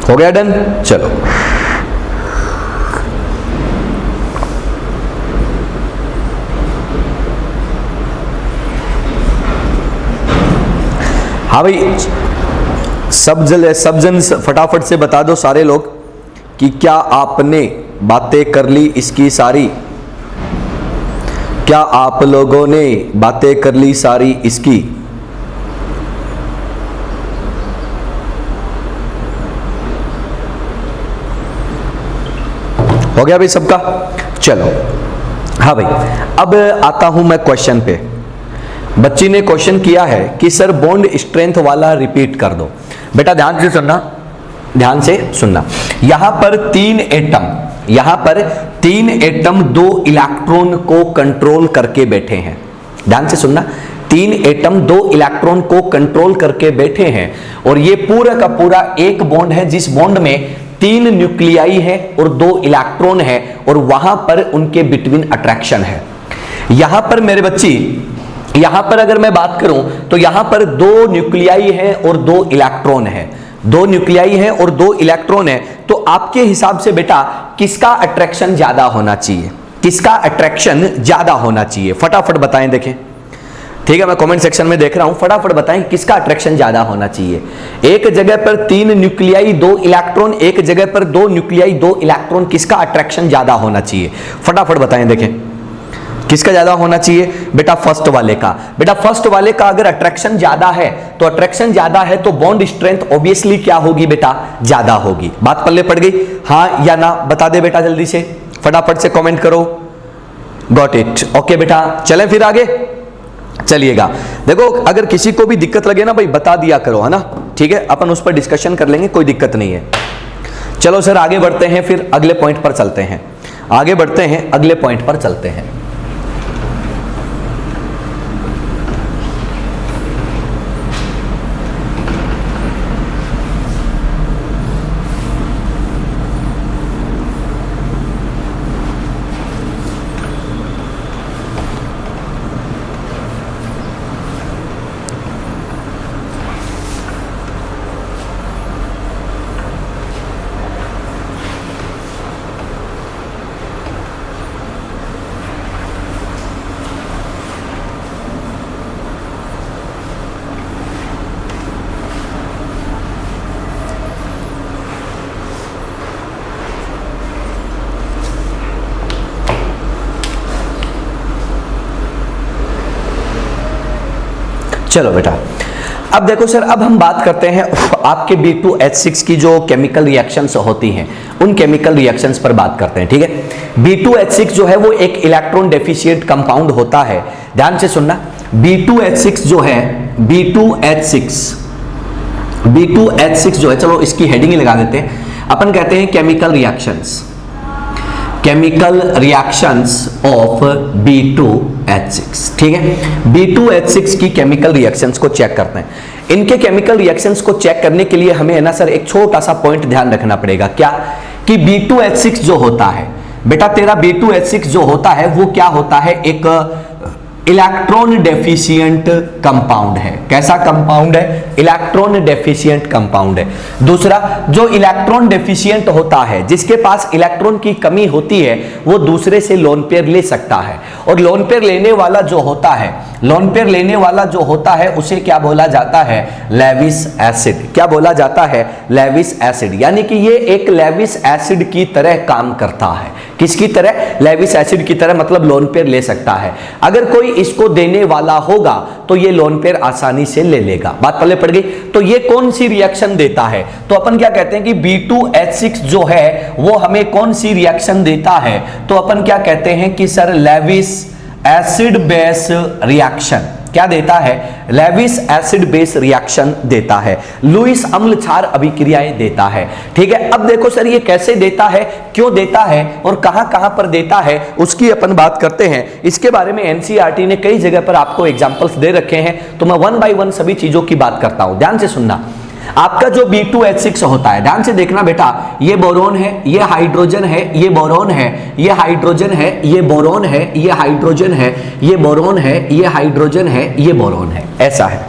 हो गया डन? चलो हाँ भाई, सब जन फटाफट से बता दो सारे लोग कि क्या आपने बातें कर ली इसकी सारी? क्या आप लोगों ने बातें कर ली सारी इसकी? हो गया भाई सबका? चलो हाँ भाई, अब आता हूं मैं क्वेश्चन पे। बच्ची ने क्वेश्चन किया है कि सर बॉन्ड स्ट्रेंथ वाला रिपीट कर दो। बेटा ध्यान से सुनना, ध्यान से सुनना। यहां पर तीन एटम दो इलेक्ट्रॉन को कंट्रोल करके बैठे हैं। ध्यान से सुनना, तीन एटम दो इलेक्ट्रॉन को कंट्रोल करके बैठे हैं और ये पूरा का पूरा एक बॉन्ड है जिस बॉन्ड में तीन न्यूक्लियाई है और दो इलेक्ट्रॉन है और वहां पर उनके बिटवीन अट्रैक्शन है। यहां पर मेरे बच्ची, यहां पर अगर मैं बात करूं तो यहां पर दो न्यूक्लियाई है और दो इलेक्ट्रॉन है, दो न्यूक्लियाई है और दो इलेक्ट्रॉन है। तो आपके हिसाब से बेटा किसका अट्रैक्शन ज्यादा होना चाहिए? किसका अट्रैक्शन ज्यादा होना चाहिए? फटाफट बताएं, देखें। ठीक है, मैं कमेंट सेक्शन में देख रहा हूं, फटाफट बताएं किसका अट्रैक्शन ज्यादा होना चाहिए। एक जगह पर तीन न्यूक्लियाई दो इलेक्ट्रॉन, एक जगह पर दो न्यूक्लियाई दो इलेक्ट्रॉन, किसका अट्रैक्शन ज्यादा होना चाहिए? फटाफट बताएं, देखें किसका ज्यादा होना चाहिए? बेटा फर्स्ट वाले का। बेटा फर्स्ट वाले का अगर अट्रैक्शन ज्यादा है तो अट्रैक्शन ज्यादा है तो बॉन्ड स्ट्रेंथ ऑब्वियसली क्या होगी बेटा? ज्यादा होगी। बात पल्ले पड़ गई? हाँ या ना बता दे बेटा, जल्दी से फटाफट से कमेंट करो। Got it? ओके बेटा, चलें फिर आगे चलिएगा। देखो अगर किसी को भी दिक्कत लगे ना भाई बता दिया करो, है ना? ठीक है, अपन उस पर डिस्कशन कर लेंगे, कोई दिक्कत नहीं है। चलो सर आगे बढ़ते हैं, फिर अगले पॉइंट पर चलते हैं। आगे बढ़ते हैं, अगले पॉइंट पर चलते हैं। चलो बेटा, अब देखो सर, अब हम बात करते हैं आपके B2H6 की जो केमिकल रिएक्शंस होती हैं, उन केमिकल रिएक्शंस पर बात करते हैं। ठीक है, B2H6 जो है वो एक इलेक्ट्रॉन डेफिशिएंट कंपाउंड होता है। ध्यान से सुनना, B2H6 जो है, B2H6 जो है, चलो इसकी हेडिंग ही लगा देते हैं, अपन कहते हैं chemical reactions, chemical reactions of B2H6। ठीक है, B2H6 की केमिकल रिएक्शंस को चेक करते हैं। इनके केमिकल रिएक्शंस को चेक करने के लिए हमें है ना सर एक छोटा सा पॉइंट ध्यान रखना पड़ेगा। क्या? कि B2H6 जो होता है बेटा, तेरा B2H6 जो होता है वो क्या होता है? एक इलेक्ट्रॉन डेफिशिएंट कंपाउंड है। कैसा कंपाउंड है? इलेक्ट्रॉन डेफिशिएंट कंपाउंड है। दूसरा, जो इलेक्ट्रॉन डेफिशिएंट होता है, जिसके पास इलेक्ट्रॉन की कमी होती है, वो दूसरे से लोन पेयर ले सकता है। और लोन पेयर लेने वाला जो होता है, लोन पेयर लेने वाला जो होता है उसे क्या बोला जाता है? Lewis acid. क्या बोला जाता है? Lewis acid. यानी कि ये एक लेविस एसिड की तरह काम करता है। किसकी तरह? लेविस एसिड की तरह, मतलब लोन पेयर ले सकता है। अगर कोई इसको देने वाला होगा तो ये लोन पेयर आसानी से ले लेगा। बात पल्ले पड़ गई? तो ये कौन सी रिएक्शन देता है? तो अपन क्या कहते हैं कि B2H6 जो है वो हमें कौन सी रिएक्शन देता है? तो अपन क्या कहते हैं कि sir Lewis acid base reaction. क्या देता है? लेविस एसिड बेस रिएक्शन देता है, लुईस अम्ल क्षार अभिक्रियाएं देता है। ठीक है, अब देखो सर ये कैसे देता है, क्यों देता है और कहां कहां पर देता है, उसकी अपन बात करते हैं। इसके बारे में एनसीईआरटी ने कई जगह पर आपको एग्जांपल्स दे रखे हैं, तो मैं वन बाय वन सभी चीजों की बात करता हूं, ध्यान से सुनना। आपका जो B2H6 होता है, ध्यान से देखना बेटा, ये बोरोन है, ये हाइड्रोजन है, ये बोरोन है, ये हाइड्रोजन है, ये बोरोन है, ये हाइड्रोजन है, ये बोरोन है, ये हाइड्रोजन है, ये बोरोन है, ऐसा है।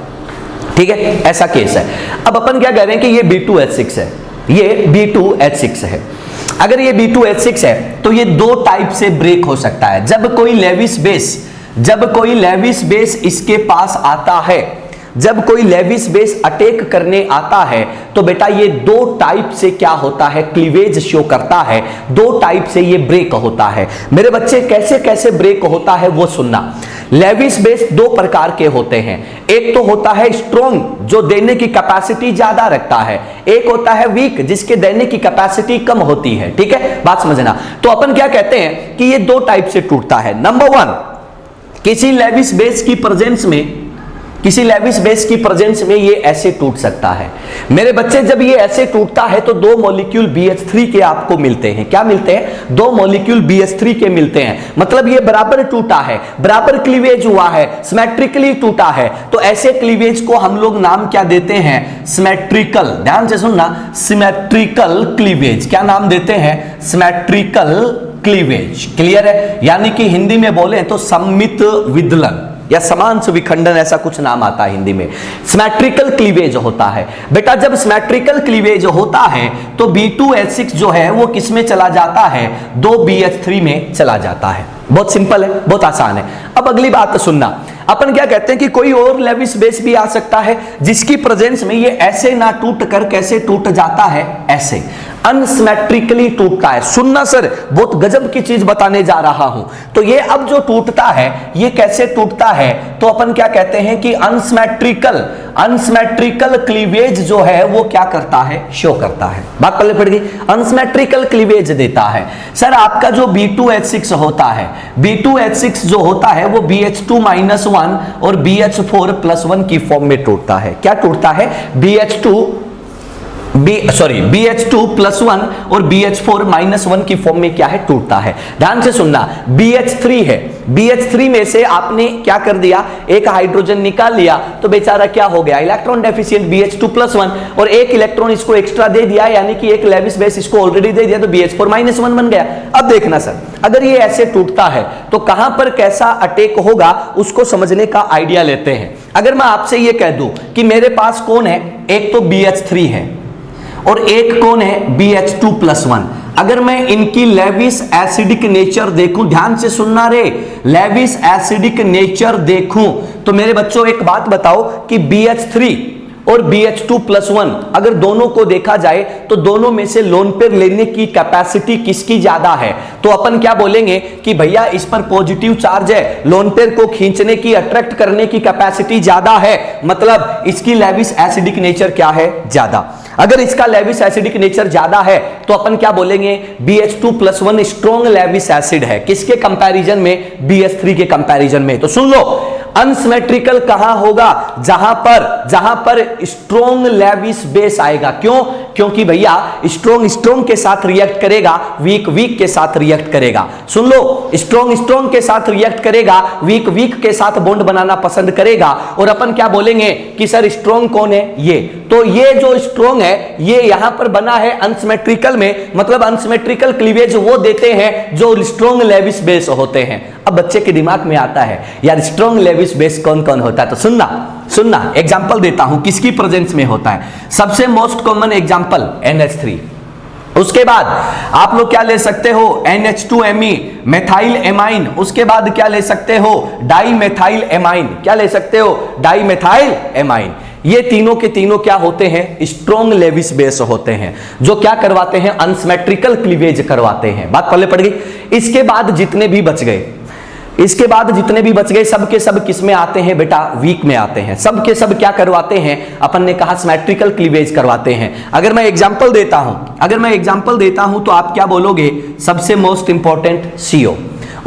ठीक है, ऐसा केस है। अब अपन क्या कह रहे हैं कि ये B2H6 है, ये B2H6 है। अगर ये B2H6 है तो ये दो टाइप से ब्रेक हो सकता है। जब कोई लेविस बेस इसके पास आता है, जब कोई लेविस बेस अटैक करने आता है, तो बेटा ये दो टाइप से क्या होता है, क्लीवेज शो करता है, दो टाइप से ये ब्रेक होता है। मेरे बच्चे कैसे कैसे ब्रेक होता है वो सुनना। लेविस बेस दो प्रकार के होते हैं, एक तो होता है स्ट्रॉन्ग जो देने की कैपेसिटी ज्यादा रखता है, एक होता है वीक जिसके देने की कैपेसिटी कम होती है। ठीक है, बात समझना। तो अपन क्या कहते हैं कि ये दो टाइप से टूटता है। नंबर वन, किसी लेविस बेस की प्रेजेंस में ये ऐसे टूट सकता है। मेरे बच्चे जब ये ऐसे टूटता है तो दो मॉलिक्यूल BH3 के आपको मिलते हैं। क्या मिलते हैं? दो मॉलिक्यूल BH3 के मिलते हैं, मतलब ये बराबर टूटा है, बराबर क्लीवेज हुआ है, सिमेट्रिकली टूटा है। तो ऐसे क्लीवेज को हम लोग नाम क्या देते हैं? सिमेट्रिकल। ध्यान से सुनना, सिमेट्रिकल क्लीवेज। क्या नाम देते हैं? Symmetrical cleavage. क्लियर है? यानी कि हिंदी में बोले तो सममित विदलन या समान विखंडन, ऐसा कुछ नाम आता है हिंदी में। सिमेट्रिकल क्लीवेज होता है बेटा। जब सिमेट्रिकल क्लीवेज होता है तो B2H6 जो है वो किस में चला जाता है? 2BH3 में चला जाता है। बहुत सिंपल है, बहुत आसान है। अब अगली बात सुनना, अपन क्या कहते हैं कि कोई और लेविस बेस भी आ सकता है जिसकी प्रेजेंस में ये ऐसे ना टूट कर कैसे टूट जाता है, ऐसे अनसिमेट्रिकली टूटता है। सुनना सर, बहुत गजब की चीज बताने जा रहा हूं। तो ये अब जो टूटता है ये कैसे टूटता है, तो अपन क्या कहते हैं कि अनसिमेट्रिकल क्लीवेज जो है वो क्या करता है? शो करता है। बात पहले पड़ गई, अनसिमेट्रिकल क्लीवेज देता है। सर आपका जो B2H6 होता है, B2H6 जो होता है वो BH2-1 और BH4+1 की फॉर्म में टूटता है। क्या टूटता है? BH2+1 और BH4-1 की फॉर्म में क्या है? टूटता है। ध्यान से सुनना, BH3 है, BH3 में से आपने क्या कर दिया? एक हाइड्रोजन निकाल लिया, तो बेचारा क्या हो गया? इलेक्ट्रॉन डेफिशिएंट BH2+1, और एक इलेक्ट्रॉन इसको एक्स्ट्रा दे दिया, यानी कि एक लेविस बेस इसको ऑलरेडी दे दिया, तो BH4-1 बन गया। अब देखना सर, अगर ये ऐसे टूटता है तो कहां पर कैसा अटैक होगा उसको समझने का आइडिया लेते हैं। अगर मैं आपसे ये कह दूं कि मेरे पास कौन है, एक तो BH3 है और एक कौन है? BH2+1। अगर मैं इनकी लेविस एसिडिक नेचर देखूं, ध्यान से सुनना रे, लेविस एसिडिक नेचर देखूं, तो मेरे बच्चों एक बात बताओ कि BH3 और BH2+1 अगर दोनों को देखा जाए तो दोनों में से लोन पेयर लेने की कैपेसिटी किसकी ज्यादा है? तो अपन क्या बोलेंगे कि भैया इस पर पॉजिटिव चार्ज है, लोन पेयर को खींचने की, अट्रैक्ट करने की कैपेसिटी ज्यादा है, मतलब इसकी लेविस एसिडिक नेचर क्या है? ज्यादा। अगर इसका लेविस एसिडिक नेचर ज्यादा है तो अपन क्या बोलेंगे? BH2+1 स्ट्रॉन्ग लेविस एसिड है। किसके कंपैरिजन में? BH3 के कंपैरिजन में। तो सुन लो, अनसिमेट्रिकल कहां होगा? जहां पर स्ट्रॉन्ग लेविस बेस आएगा। क्यों? क्योंकि भैया स्ट्रॉन्ग के साथ रिएक्ट करेगा, वीक के साथ रिएक्ट करेगा। सुन लो, स्ट्रॉन्ग के साथ रिएक्ट करेगा, वीक के साथ बॉन्ड बनाना पसंद करेगा। और अपन क्या बोलेंगे कि सर स्ट्रॉन्ग कौन है? ये। तो ये जो स्ट्रॉन्ग है ये यहां पर बना है अनसिमेट्रिकल में, मतलब अनसिमेट्रिकल क्लीवेज वो देते हैं जो स्ट्रॉन्ग लेविस बेस होते हैं। अब बच्चे के दिमाग में आता है यार स्ट्रॉन्ग लेविस बेस कौन कौन होता है? तो सुनना एग्जांपल देता हूं किसकी प्रेजेंस में होता है। सबसे मोस्ट कॉमन एग्जांपल NH3। उसके बाद आप लोग क्या ले सकते हो? NH2Me, methyl amine. उसके बाद क्या ले सकते हो? Dimethyl amine. क्या ले सकते हो? Dimethyl amine. ये तीनों के तीनों क्या होते हैं? स्ट्रॉन्ग लेविस बेस होते हैं, जो क्या करवाते हैं? अनसिमेट्रिकल क्लीवेज करवाते हैं। बात पहले पड़ गई। इसके बाद जितने भी बच गए सब के सब किस में आते हैं बेटा? वीक में आते हैं। सब के सब क्या करवाते हैं? अपन ने कहा सिमेट्रिकल क्लीवेज करवाते हैं। अगर मैं एग्जांपल देता हूं तो आप क्या बोलोगे? सबसे मोस्ट इंपॉर्टेंट CO।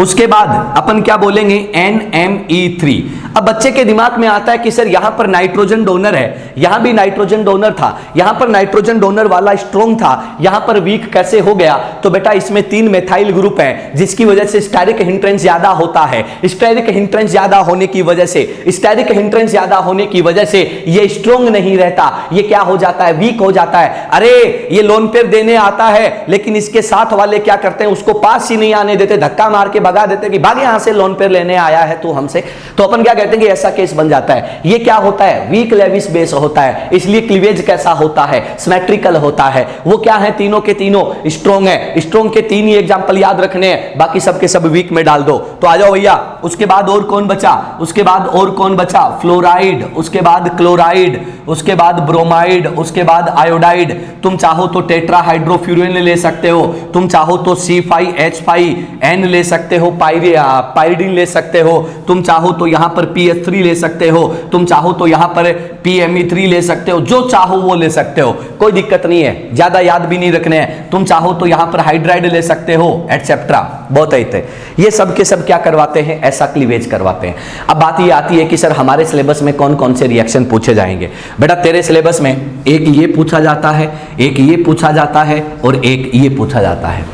उसके बाद अपन क्या बोलेंगे, NME3। अब बच्चे के दिमाग में आता है कि सर यहां पर नाइट्रोजन डोनर है, यहां भी नाइट्रोजन डोनर था, यहां पर नाइट्रोजन डोनर वाला स्ट्रॉन्ग था, यहां पर वीक कैसे हो गया? तो बेटा इसमें 3 मेथाइल ग्रुप हैं, जिसकी वजह से स्टेरिक हिंड्रेंस ज्यादा होता है। स्टेरिक हिंड्रेंस ज्यादा होने की वजह से, स्टेरिक हिंड्रेंस ज्यादा होने की वजह से ये स्ट्रॉन्ग नहीं रहता, ये क्या हो जाता है, वीक हो जाता है। अरे ये लोन पेयर देने आता है, लेकिन इसके साथ वाले क्या करते हैं, उसको पास ही नहीं आने देते, धक्का मार के भगा देते कि भाग यहां से, लोन पेयर लेने आया है तू हमसे। तो अपन क्या कहते हैं कि ऐसा केस बन जाता है। ये क्या होता है, वीक लेविस बेस होता है, इसलिए क्लीवेज कैसा होता है, सिमेट्रिकल होता है। वो क्या है, तीनों के तीनों स्ट्रॉन्ग है। स्ट्रॉन्ग के 3 ही एग्जांपल याद रखने हैं, बाकी सब के सब वीक में डाल दो। तो आ जाओ भैया, उसके बाद और कौन बचा, उसके बाद और कौन बचा, फ्लोराइड, उसके बाद क्लोराइड, उसके बाद ब्रोमाइड, उसके बाद आयोडाइड। तुम चाहो तो टेट्राहाइड्रोफ्यूरिन ले सकते हो, तुम चाहो तो C5H5N ले सकते हो, पाइरिडिन ले सकते हो, तुम चाहो तो यहां पर PS3 ले सकते हो, तुम चाहो तो यहां पर PME3 ले सकते हो, जो चाहो वो ले सकते हो, कोई दिक्कत नहीं है, ज्यादा याद भी नहीं रखने हैं। तुम चाहो तो यहां पर हाइड्राइड ले सकते हो, एटसेट्रा, बहुत है। ये सब के सब क्या करवाते हैं, ऐसा क्लीवेज करवाते हैं। अब बात ये आती है कि सर हमारे सिलेबस में कौन कौन से रिएक्शन पूछे जाएंगे। बेटा तेरे सिलेबस में एक ये पूछा जाता है, एक ये पूछा जाता है और एक ये पूछा जाता है।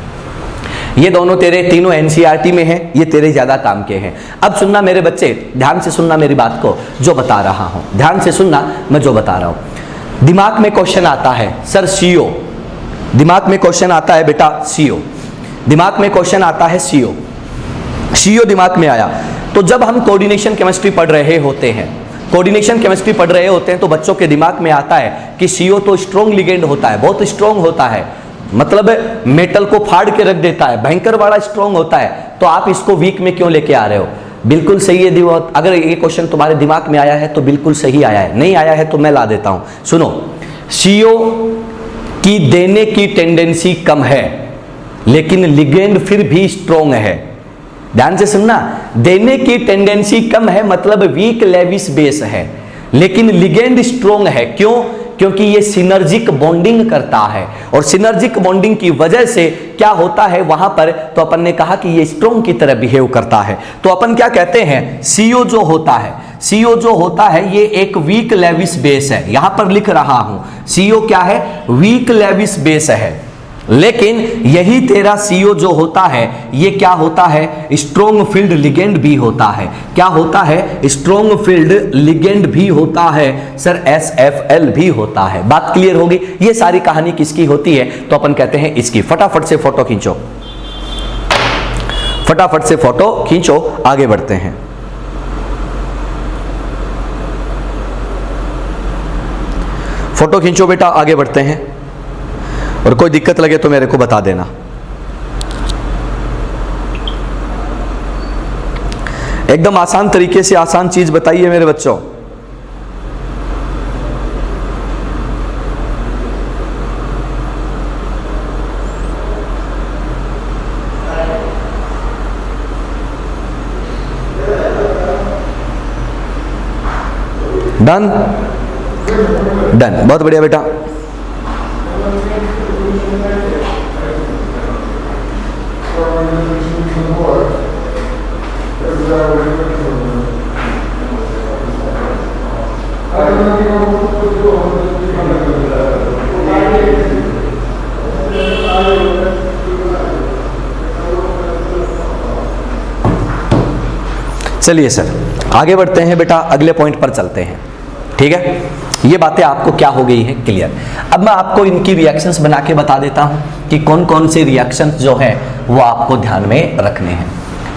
ये दोनों तेरे तीनों NCERT में हैं, ये तेरे ज्यादा काम के हैं। अब सुनना मेरे बच्चे, ध्यान से सुनना मेरी बात को, जो बता रहा हूं ध्यान से सुनना, मैं जो बता रहा हूं। दिमाग में क्वेश्चन आता है सर CO, दिमाग में क्वेश्चन आता है बेटा CO, दिमाग में क्वेश्चन आता है CO दिमाग में आया तो जब हम कोऑर्डिनेशन केमिस्ट्री पढ़ रहे होते हैं, कोऑर्डिनेशन केमिस्ट्री पढ़ रहे होते हैं तो बच्चों के दिमाग में आता है कि CO तो स्ट्रॉन्ग लिगेंड होता है, बहुत स्ट्रॉन्ग होता है, मतलब मेटल को फाड़ के रख देता है, भयंकर बड़ा स्ट्रॉन्ग होता है, तो आप इसको वीक में क्यों लेके आ रहे हो। बिल्कुल सही है। अगर ये क्वेश्चन तुम्हारे दिमाग में आया है तो बिल्कुल सही आया है, नहीं आया है तो मैं ला देता हूं। सुनो, CO की देने की टेंडेंसी कम है लेकिन लिगेंड फिर भी स्ट्रॉन्ग है। ध्यान से सुनना, देने की टेंडेंसी कम है मतलब वीक लेविस बेस है, लेकिन लिगेंड स्ट्रॉन्ग है। क्यों? क्योंकि ये सिनर्जिक बॉन्डिंग करता है, और सिनर्जिक बॉन्डिंग की वजह से क्या होता है वहां पर, तो अपन ने कहा कि ये स्ट्रॉन्ग की तरह बिहेव करता है। तो अपन क्या कहते हैं, CO जो होता है, CO जो होता है ये एक वीक लेविस बेस है। यहां पर लिख रहा हूं CO क्या है, वीक लेविस बेस है, लेकिन यही तेरा CO जो होता है ये क्या होता है, स्ट्रॉन्ग फील्ड लिगेंड भी होता है। क्या होता है, स्ट्रॉन्ग फील्ड लिगेंड भी होता है सर, SFL भी होता है। बात क्लियर होगी। ये सारी कहानी किसकी होती है, तो अपन कहते हैं इसकी। फटाफट से फोटो खींचो, फटाफट से फोटो खींचो, आगे बढ़ते हैं। फोटो खींचो बेटा, आगे बढ़ते हैं, और कोई दिक्कत लगे तो मेरे को बता देना। एकदम आसान तरीके से आसान चीज बताइए मेरे बच्चों। डन, डन, बहुत बढ़िया बेटा। चलिए सर आगे बढ़ते हैं बेटा, अगले पॉइंट पर चलते हैं। ठीक है, ये बातें आपको क्या हो गई हैं क्लियर। अब मैं आपको इनकी रिएक्शंस बना के बता देता हूं कि कौन कौन से रिएक्शंस जो है वो आपको ध्यान में रखने हैं।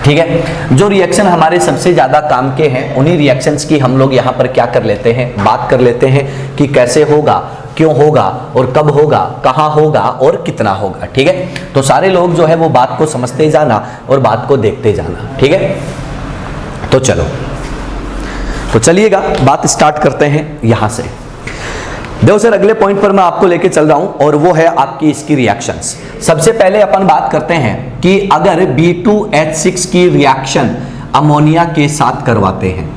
ठीक है, जो रिएक्शन हमारे सबसे ज्यादा काम के हैं उन्हीं रिएक्शंस की हम लोग यहाँ पर क्या कर लेते हैं, बात कर लेते हैं कि कैसे होगा, क्यों होगा और कब होगा, कहाँ होगा और कितना होगा। ठीक है, तो सारे लोग जो है वो बात को समझते जाना और बात को देखते जाना। ठीक है, तो चलो, तो चलिएगा बात स्टार्ट करते हैं यहां से। देखो सर, अगले पॉइंट पर मैं आपको लेके चल रहा हूं और वो है आपकी इसकी रिएक्शंस। सबसे पहले अपन बात करते हैं कि अगर B2H6 की रिएक्शन अमोनिया के साथ करवाते हैं।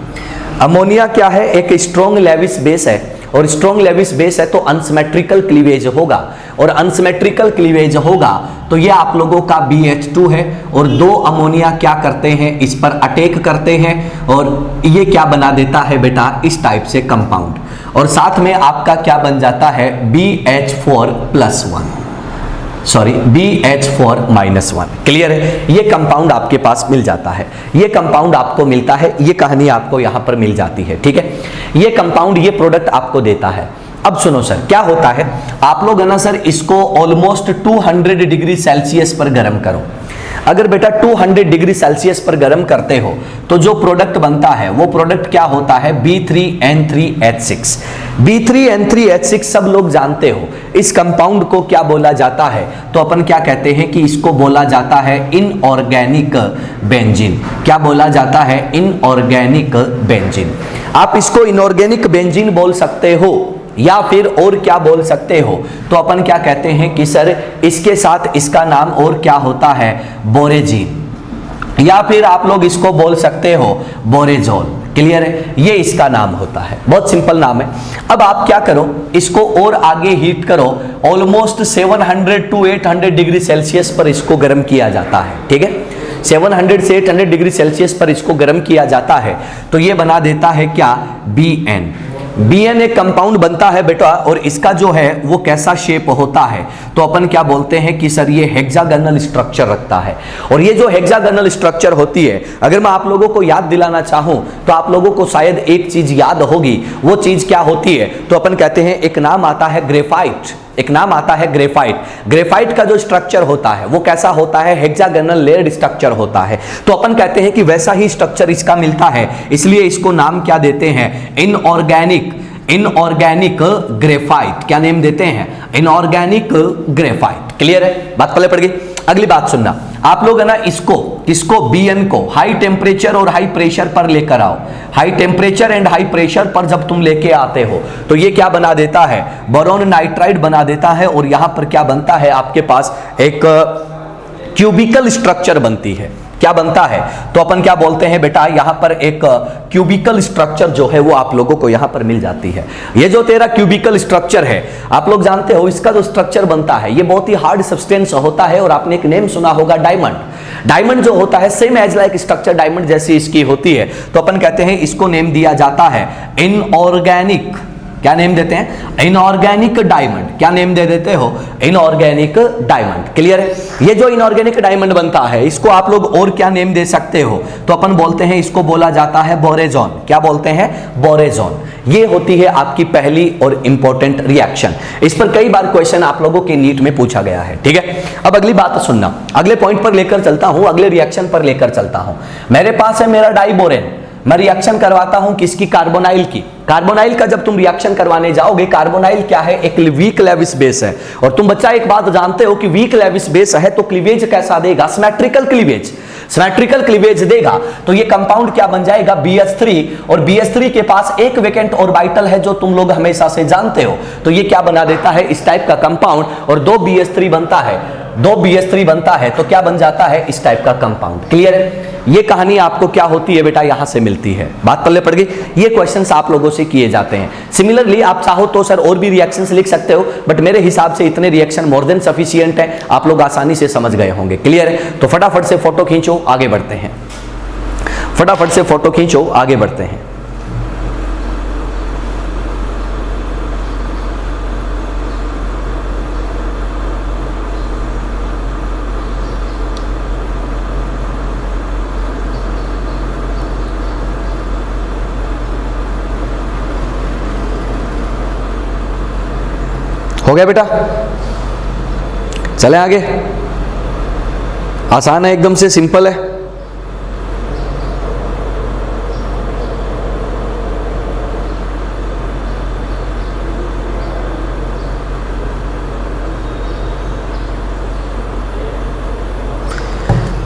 अमोनिया क्या है, एक स्ट्रॉन्ग लेविस बेस है, और स्ट्रॉन्ग लेविस बेस है तो अनसिमेट्रिकल क्लीवेज होगा। और अनसिमेट्रिकल क्लीवेज होगा तो ये आप लोगों का BH2 है और दो अमोनिया क्या करते हैं, इस पर अटैक करते हैं और ये क्या बना देता है बेटा, इस टाइप से कंपाउंड, और साथ में आपका क्या बन जाता है BH4+1, सॉरी BH4-1। क्लियर है, ये कंपाउंड आपके पास मिल जाता है, ये कंपाउंड आपको मिलता है, ये कहानी आपको यहां पर मिल जाती है। ठीक है, ये कंपाउंड, ये प्रोडक्ट आपको देता है। अब सुनो सर, क्या होता है, आप लोग है ना सर इसको ऑलमोस्ट 200 डिग्री सेल्सियस पर गर्म करो। अगर बेटा 200 डिग्री सेल्सियस पर गर्म करते हो तो जो प्रोडक्ट बनता है वो प्रोडक्ट क्या होता है, B3N3H6। B3N3H6 सब लोग जानते हो, इस कंपाउंड को क्या बोला जाता है, तो अपन क्या कहते हैं कि इसको बोला जाता है इनऑर्गेनिक बेंजीन। क्या बोला जाता है, इनऑर्गेनिक बेंजीन। आप इसको इनऑर्गेनिक बेंजीन बोल सकते हो या फिर और क्या बोल सकते हो, तो अपन क्या कहते हैं कि सर इसके साथ इसका नाम और क्या होता है, बोरेजीन, या फिर आप लोग इसको बोल सकते हो बोरेजोल। क्लियर है, ये इसका नाम होता है, बहुत सिंपल नाम है। अब आप क्या करो, इसको और आगे हीट करो, ऑलमोस्ट 700 to 800 डिग्री सेल्सियस पर इसको गर्म किया जाता है। ठीक है, 700 से 800 डिग्री सेल्सियस पर इसको गर्म किया जाता है तो ये बना देता है क्या, BN एक कंपाउंड बनता है बेटा, और इसका जो है वो कैसा शेप होता है, तो अपन क्या बोलते हैं कि सर ये हेक्सागोनल स्ट्रक्चर रखता है। और ये जो हेक्सागोनल स्ट्रक्चर होती है, अगर मैं आप लोगों को याद दिलाना चाहूं तो आप लोगों को शायद एक चीज याद होगी, वो चीज क्या होती है, तो अपन कहते हैं एक नाम आता है ग्रेफाइट, एक नाम आता है ग्रेफाइट। ग्रेफाइट का जो स्ट्रक्चर होता है वो कैसा होता है, हेक्सागोनल लेयर्ड स्ट्रक्चर होता है। तो अपन कहते हैं कि वैसा ही स्ट्रक्चर इसका मिलता है, इसलिए इसको नाम क्या देते हैं, इनऑर्गेनिक ग्रेफाइट। क्या नेम देते हैं, इनऑर्गेनिक ग्रेफाइट। क्लियर है, बात पहले पड़ गई। अगली बात सुनना, आप लोग है ना इसको BN को हाई टेम्परेचर और हाई प्रेशर पर लेकर आओ। High temperature and high pressure पर जब तुम लेके आते हो तो ये क्या बना देता है, बोरॉन नाइट्राइड बना देता है, और यहां पर क्या बनता है, आपके पास एक क्यूबिकल स्ट्रक्चर बनती है। क्या बनता है, तो अपन क्या बोलते हैं बेटा, यहां पर एक क्यूबिकल स्ट्रक्चर जो है वो आप लोगों को यहां पर मिल जाती है। ये जो तेरा क्यूबिकल स्ट्रक्चर है, आप लोग जानते हो इसका जो स्ट्रक्चर बनता है ये बहुत ही हार्ड सब्सटेंस होता है, और आपने एक नेम सुना होगा डायमंड। डायमंड जो होता है same as like structure diamond जैसी इसकी होती है, तो अपन कहते हैं इसको नेम दिया जाता है इनऑर्गेनिक। क्या नेम देते हैं, इनऑर्गेनिक डायमंड। क्या नेम दे देते हो, इनऑर्गेनिक डायमंड। क्लियर है, ये जो इनऑर्गेनिक डायमंड बनता है इसको आप लोग और क्या नेम दे सकते हो, तो अपन बोलते हैं इसको बोला जाता है बोरेजोन। क्या बोलते हैं, बोरेजोन। ये होती है आपकी पहली और इंपॉर्टेंट रिएक्शन। इस पर कई बार क्वेश्चन आप लोगों के नीट में पूछा गया है। ठीक है, अब अगली बात सुनना, अगले पॉइंट पर लेकर चलता हूं, अगले रिएक्शन पर लेकर चलता हूं। मेरे पास है मेरा डाइबोरेन, मैं रिएक्शन करवाता हूं किसकी, कार्बोनाइल की। कार्बोनाइल का जब तुम रिएक्शन करवाने जाओगे, कार्बोनाइल क्या है, एक वीक लेविस बेस है, और तुम बच्चा एक बात जानते हो कि वीक लेविस बेस है तो क्लीवेज कैसा देगा, सिमेट्रिकल क्लीवेज। सिमेट्रिकल क्लीवेज देगा तो ये कंपाउंड क्या बन जाएगा, BH3, और BH3 के पास एक वेकेंट ऑर्बिटल है जो तुम लोग हमेशा से जानते हो, तो ये क्या बना देता है, इस टाइप का कंपाउंड, और दो BH3 बनता है, दो BH3 बनता है तो क्या बन जाता है, इस टाइप का कंपाउंड। क्लियर है, ये कहानी आपको क्या होती है बेटा, यहां से मिलती है। बात पल्ले पड़ गई, ये क्वेश्चंस आप लोगों से किए जाते हैं। सिमिलरली आप चाहो तो सर और भी रिएक्शंस लिख सकते हो, बट मेरे हिसाब से इतने रिएक्शन मोर देन सफिशिएंट है, आप लोग आसानी से समझ गए होंगे। क्लियर है, तो फटाफट से फोटो खींचो, आगे बढ़ते हैं। फटाफट से फोटो खींचो, आगे बढ़ते हैं। हो गया बेटा, चले आगे। आसान है, एकदम से सिंपल है।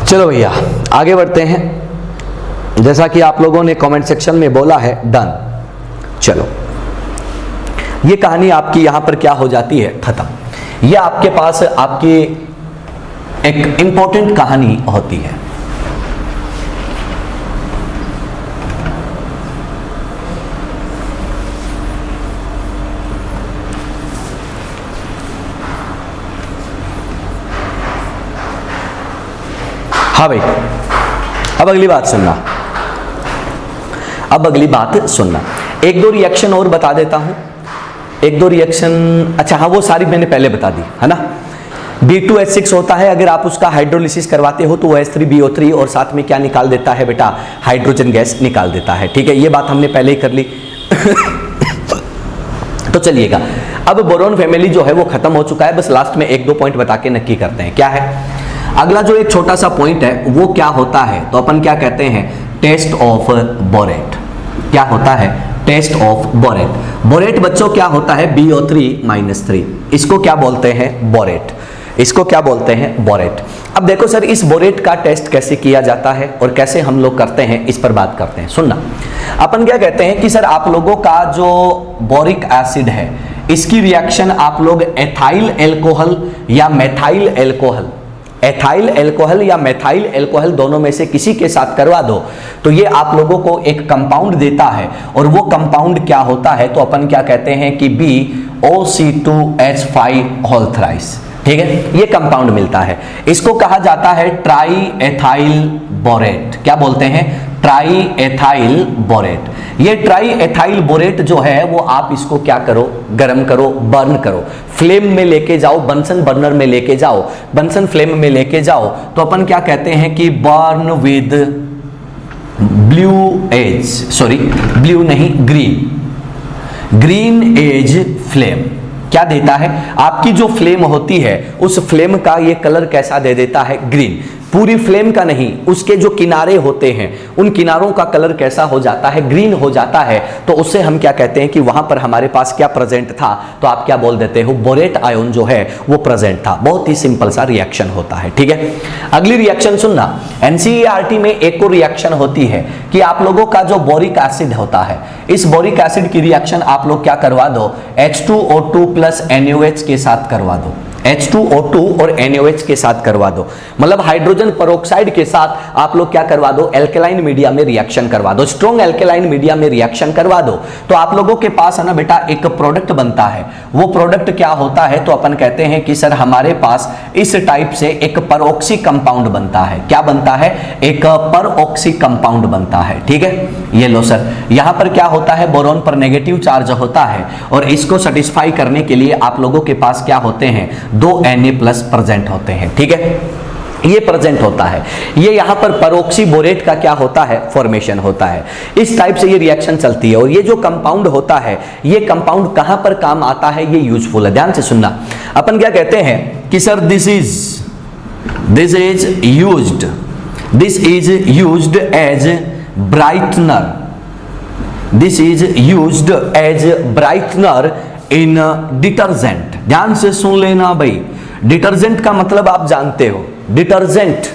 चलो भैया आगे बढ़ते हैं, जैसा कि आप लोगों ने कमेंट सेक्शन में बोला है, डन। चलो, ये कहानी आपकी यहां पर क्या हो जाती है, खत्म। ये आपके पास आपकी एक इंपॉर्टेंट कहानी होती है। हाँ भाई, अब अगली बात सुनना, अब अगली बात सुनना। एक दो रिएक्शन और बता देता हूं, एक दो रिएक्शन, अच्छा हाँ वो सारी मैंने पहले बता दी है ना। B2H6 होता है, अगर आप उसका हाइड्रोलिसिस करवाते हो तो वो H3BO3 और साथ में क्या निकाल देता है बेटा, हाइड्रोजन गैस निकाल देता है। ठीक है, ये बात हमने पहले ही कर ली। तो चलिएगा, अब बोरॉन फैमिली जो है वो खत्म हो चुका है, बस लास्ट में एक दो पॉइंट बता के नक्की करते हैं क्या है। अगला जो एक छोटा सा पॉइंट है वो क्या होता है, तो अपन क्या कहते हैं, टेस्ट ऑफ बोरेट। क्या होता है, टेस्ट ऑफ बोरेट। बोरेट बच्चों क्या होता है, BO3-3, इसको क्या बोलते हैं, बोरेट, इसको क्या बोलते हैं, बोरेट। अब देखो सर, इस बोरेट का टेस्ट कैसे किया जाता है और कैसे हम लोग करते हैं, इस पर बात करते हैं। सुनना, अपन क्या कहते हैं कि सर आप लोगों का जो बोरिक एसिड है इसकी रिएक्शन आप लोग एथाइल एल्कोहल या मेथाइल एल्कोहल, एथाइल एल्कोहल या मेथाइल एल्कोहल दोनों में से किसी के साथ करवा दो तो ये आप लोगों को एक कंपाउंड देता है, और वो कंपाउंड क्या होता है, तो अपन क्या कहते हैं कि BOC2H5 ठीक है, ये कंपाउंड मिलता है। इसको कहा जाता है ट्राई एथाइल बोरेट। क्या बोलते हैं, ट्राई एथाइल बोरेट। ये ट्राई एथाइल बोरेट जो है वो आप इसको क्या करो, गर्म करो, बर्न करो, फ्लेम में लेके जाओ, बंसन बर्नर में लेके जाओ, बंसन फ्लेम में लेके जाओ, तो अपन क्या कहते हैं कि burn with blue edge, sorry blue नहीं, ग्रीन एज फ्लेम। क्या देता है, आपकी जो फ्लेम होती है उस फ्लेम का ये कलर कैसा दे देता है, ग्रीन। पूरी फ्लेम का नहीं, उसके जो किनारे होते हैं उन किनारों का कलर कैसा हो जाता है, ग्रीन हो जाता है। तो उससे हम क्या कहते हैं कि वहां पर हमारे पास क्या प्रेजेंट था, तो आप क्या बोल देते हो, बोरेट आयन जो है वो प्रेजेंट था। बहुत ही सिंपल सा रिएक्शन होता है। ठीक है, अगली रिएक्शन सुनना, NCERT में एक और रिएक्शन होती है कि आप लोगों का जो बोरिक एसिड होता है, इस बोरिक एसिड की रिएक्शन आप लोग क्या करवा दो, H2O2 प्लस NaOH के साथ करवा दो, H2O2 और NaOH के साथ करवा दो, मतलब हाइड्रोजन पेरोक्साइड के साथ आप लोग क्या करवा दो, एल्केलाइन मीडिया में रिएक्शन करवा दो, स्ट्रॉन्ग एल्केलाइन मीडिया में रिएक्शन करवा दो। तो आप लोगों के पास है ना बेटा एक प्रोडक्ट बनता है। वो प्रोडक्ट क्या होता है, तो अपन कहते हैं कि सर हमारे पास इस टाइप से एक परऑक्सी कंपाउंड बनता है। क्या बनता है, एक परऑक्सी कंपाउंड बनता है। ठीक है, ये लो सर, यहां पर क्या होता है, बोरॉन पर नेगेटिव चार्ज होता है और इसको सेटिस्फाई करने के लिए आप लोगों के पास क्या होते हैं, 2 Na+ प्रेजेंट होते हैं। ठीक है, ये प्रेजेंट होता है, ये यहां पर पेरोक्सी बोरेट का क्या होता है, फॉर्मेशन होता है। इस टाइप से ये रिएक्शन चलती है। और ये जो कंपाउंड होता है, ये कंपाउंड कहां पर काम आता है, ये यूजफुल है। ध्यान से सुनना, अपन क्या कहते हैं कि sir this is used as brightener, this is used as brightener in detergent. ध्यान से सुन लेना भाई, डिटर्जेंट का मतलब आप जानते हो, डिटर्जेंट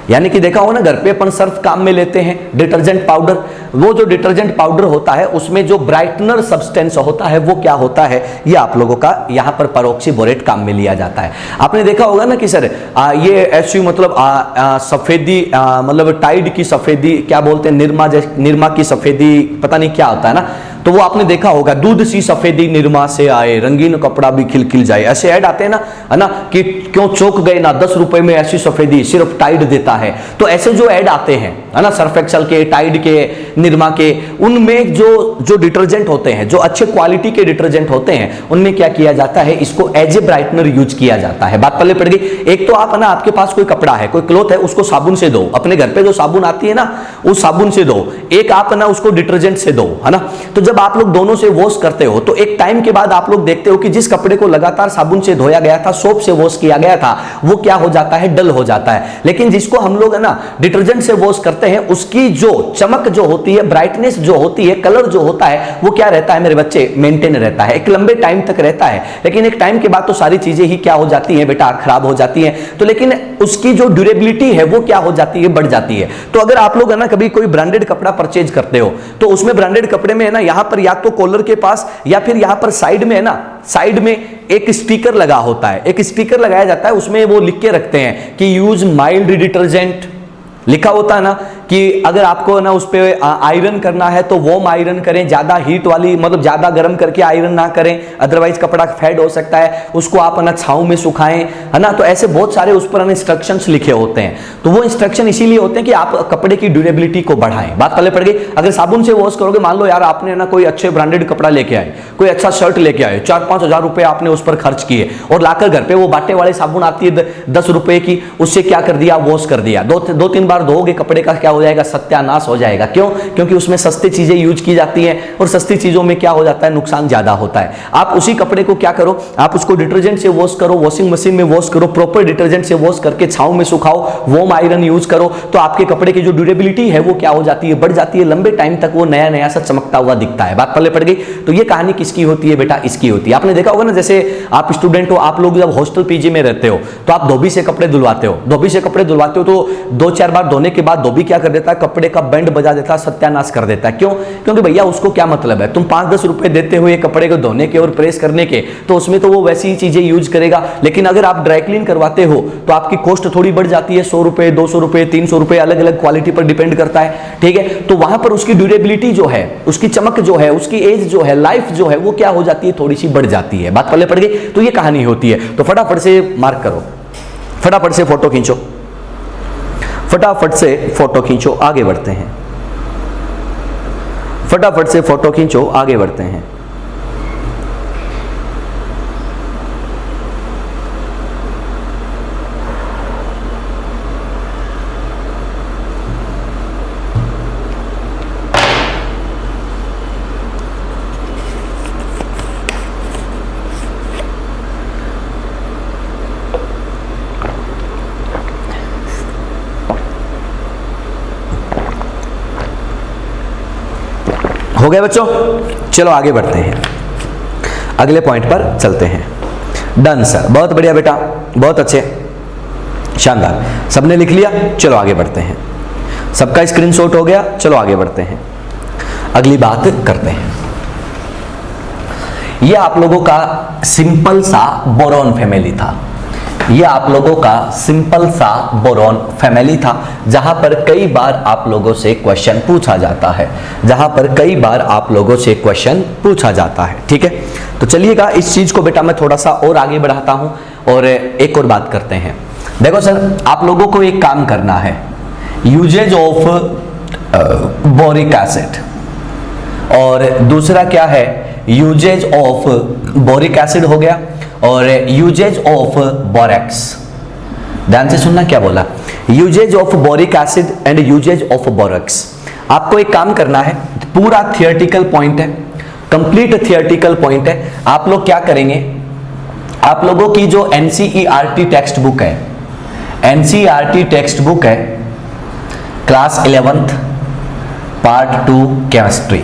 यानी कि देखा हो ना घर पे अपन सर्फ काम में लेते हैं डिटर्जेंट पाउडर, वो जो डिटर्जेंट पाउडर होता है उसमें जो ब्राइटनर सब्सटेंस होता है वो क्या होता है, ये आप लोगों का यहाँ पर पेरोक्सी बोरेट काम में लिया जाता है। आपने देखा होगा ना कि सर ये ऐसी मतलब सफेदी मतलब टाइड की सफेदी, क्या बोलते हैं, निरमा की सफेदी, पता नहीं क्या होता है ना, तो वो आपने देखा होगा, दूध सी सफेदी निरमा से आए, रंगीन कपड़ा भी खिल जाए, ऐसे ऐड आते हैं ना, है ना, कि क्यों चौंक गए ना, 10 रुपए में ऐसी सफेदी, सिर्फ टाइड देता है। तो ऐसे जो ऐड आते हैं, है ना, सर्फ एक्सेल के, टाइड के, निरमा के, उनमें जो डिटर्जेंट होते हैं, जो अच्छे क्वालिटी के डिटर्जेंट होते हैं, उनमें क्या किया जाता है, इसको एज ए ब्राइटनर यूज किया जाता है। बात पहले पड़ गई। एक तो आप है ना, आपके पास कोई कपड़ा है, कोई क्लोथ है, उसको साबुन से धो, अपने घर पे जो साबुन आती है ना उस साबुन से धो, एक आप है ना उसको डिटर्जेंट से धो, है ना। तो जब आप लोग दोनों से वॉश करते हो तो एक टाइम के बाद आप लोग देखते हो कि जिस कपड़े को लगातार साबुन से धोया गया था, सोप से वॉश किया गया था, वो क्या हो जाता है, डल हो जाता है। लेकिन जिसको हम लोग है ना डिटर्जेंट से वॉश करते हैं, उसकी जो चमक जो होती है, ब्राइटनेस जो होती है, कलर जो होता है, वो क्या रहता है मेरे बच्चे, मेंटेन रहता है, एक लंबे टाइम तक रहता है। लेकिन एक टाइम के बाद तो सारी चीजें ही क्या हो जाती हैं बेटा, खराब हो जाती हैं। तो लेकिन उसकी जो ड्यूरेबिलिटी है वो क्या हो जाती है, बढ़ जाती है। तो अगर आप लोग है ना कभी कोई ब्रांडेड कपड़ा परचेज करते हो तो उसमें ब्रांडेड कपड़े में है ना, यहां पर या तो कॉलर के पास या फिर यहां पर साइड में है ना, साइड में एक स्टिकर लगा होता है, एक स्टिकर लगाया जाता है, उसमें वो लिख के रखते हैं कि यूज माइल्ड डिटर्जेंट, लिखा होता है ना कि अगर आपको ना उस पर आयरन करना है तो वॉर्म आयरन करें, ज्यादा हीट वाली मतलब ज्यादा गर्म करके आयरन ना करें, अदरवाइज कपड़ा फेड हो सकता है, उसको आप ना छांव में सुखाएं, है ना। तो ऐसे बहुत सारे उस पर इंस्ट्रक्शंस लिखे होते हैं। तो वो इंस्ट्रक्शन इसीलिए होते हैं कि आप कपड़े की ड्यूरेबिलिटी को बढ़ाएं। बात पहले पड़ गई। अगर साबुन से वॉश करोगे, मान लो यार आपने ना कोई अच्छे ब्रांडेड कपड़ा लेके आए, कोई अच्छा शर्ट लेके आए, 4-5 हजार रुपए आपने उस पर खर्च किए और लाकर घर पे वो बाटे वाले साबुन आती है 10 रुपए की, उससे क्या कर दिया, वॉश कर दिया, 2-3 बार धोगे कपड़े का क्या हो जाएगा, सत्यानाश हो जाएगा। क्यों? क्योंकि उसमें सस्ती चीजें यूज की जाती हैं और सस्ती चीजों में क्या हो जाता है, नुकसान ज्यादा होता है। आप उसी कपड़े को क्या करो, आप उसको डिटर्जेंट से वॉश करो, वॉशिंग मशीन में वॉश करो, प्रॉपर डिटर्जेंट से वॉश करके छांव में सुखाओ, वॉर्म आयरन यूज करो, तो आपके कपड़े की जो ड्यूरेबिलिटी है वो क्या हो जाती है, बढ़ जाती है, लंबे टाइम तक वो नया नया सा चमकता हुआ दिखता है। बात पल्ले पड़ गई। तो ये कहानी किसकी होती है बेटा, इसकी होती है। आपने देखा होगा ना, जैसे आप स्टूडेंट हो, आप लोग जब हॉस्टल पीजी में रहते हो तो आप धोबी से कपड़े धुलवाते हो, धोबी से कपड़े धुलवाते हो तो 2-4 बार धोने के बाद धोबी क्या कर देता है, कपड़े का बैंड बजा देता है, सत्यानाश कर देता है। क्यों? क्योंकि भैया उसको क्या मतलब है, तुम 5-10 रुपए देते हुए कपड़े को धोने के और प्रेस करने के, तो उसमें तो वो वैसी ही चीजें यूज करेगा। लेकिन अगर आप ड्राई क्लीन करवाते हो तो आपकी कॉस्ट थोड़ी बढ़ जाती है, 100 रुपए, 200 रुपए, 300 रुपए, अलग अलग क्वालिटी पर डिपेंड करता है। ठीक है, तो वहां पर उसकी ड्यूरेबिलिटी जो है, उसकी चमक जो है, उसकी एज जो है, लाइफ जो है, वो क्या हो जाती है, थोड़ी सी बढ़ जाती है। बात पल्ले पड़ गई। तो ये कहानी होती है। तो फटाफट से मार्क करो, फटाफट से फोटो खींचो, फटाफट से फोटो खींचो, आगे बढ़ते हैं, फटाफट से फोटो खींचो, आगे बढ़ते हैं। हो गए बच्चों? चलो आगे बढ़ते हैं, अगले पॉइंट पर चलते हैं। डन सर, बहुत बढ़िया बेटा, बहुत अच्छे, शानदार, सबने लिख लिया। चलो आगे बढ़ते हैं, सबका स्क्रीनशॉट हो गया। चलो आगे बढ़ते हैं, अगली बात करते हैं। यह आप लोगों का सिंपल सा बोरॉन फैमिली था, ये आप लोगों का सिंपल सा बोरॉन फैमिली था, जहां पर कई बार आप लोगों से क्वेश्चन पूछा जाता है, जहां पर कई बार आप लोगों से क्वेश्चन पूछा जाता है। ठीक है, तो चलिएगा इस चीज को बेटा मैं थोड़ा सा और आगे बढ़ाता हूं और एक और बात करते हैं। देखो सर, आप लोगों को एक काम करना है, यूजेज ऑफ बोरिक एसिड, और दूसरा क्या है, यूजेज ऑफ बोरिक एसिड हो गया, और यूजेज ऑफ बोरेक्स। ध्यान से सुनना क्या बोला, uses of boric acid and uses of borax. आपको एक काम करना है, पूरा थियोरेटिकल पॉइंट है, कंप्लीट थियोरेटिकल पॉइंट है। आप लोग क्या करेंगे, आप लोगों की जो एनसीईआरटी टेक्स्ट बुक है, एनसीईआरटी टेक्स्ट बुक है क्लास 11th पार्ट 2 केमिस्ट्री,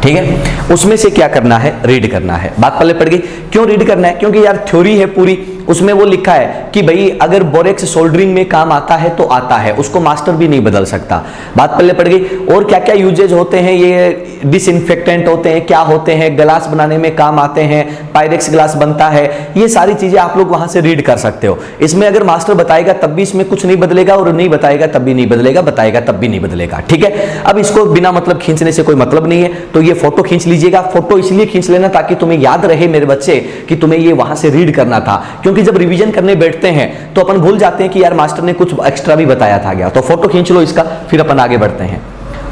ठीक है, उसमें से क्या करना है, रीड करना है। बात पल्ले पड़ गई। क्यों रीड करना है? क्योंकि यार थ्योरी है पूरी, उसमें वो लिखा है कि भाई अगर बोरेक्स सोल्डरिंग में काम आता है तो आता है, उसको मास्टर भी नहीं बदल सकता। बात पल्ले पड़ गई। और क्या क्या यूजेज होते हैं, ये डिसइंफेक्टेंट होते हैं, क्या होते हैं, ग्लास बनाने में काम आते हैं, पायरेक्स ग्लास बनता है, ये सारी चीजें आप लोग वहां से रीड कर सकते हो। इसमें अगर मास्टर बताएगा तब भी इसमें कुछ नहीं बदलेगा, और नहीं बताएगा तब भी नहीं बदलेगा, बताएगा तब भी नहीं बदलेगा। ठीक है, अब इसको बिना मतलब खींचने से कोई मतलब नहीं है, तो ये फोटो खींच लीजिएगा। फोटो इसलिए खींच लेना ताकि तुम्हें याद रहे मेरे बच्चे कि तुम्हें ये वहां से रीड करना था, क्योंकि जब रिवीजन करने बैठते हैं तो अपन भूल जाते हैं कि यार मास्टर ने कुछ एक्स्ट्रा भी बताया था क्या। तो फोटो खींच लो इसका, फिर अपन आगे बढ़ते हैं।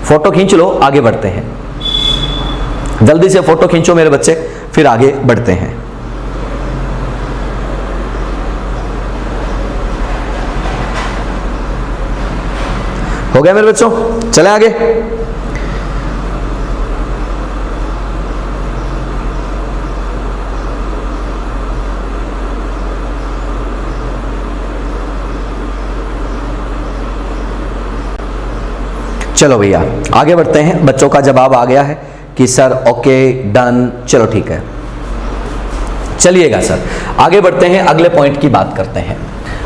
फोटो खींच लो, आगे बढ़ते हैं, जल्दी से फोटो खींचो मेरे बच्चे, फिर आगे बढ़ते हैं। हो गया मेरे बच्चों, चले आगे। चलो भैया आगे बढ़ते हैं। बच्चों का जवाब आ गया है कि सर ओके डन, चलो ठीक है। चलिएगा सर, आगे बढ़ते हैं, अगले पॉइंट की बात करते हैं।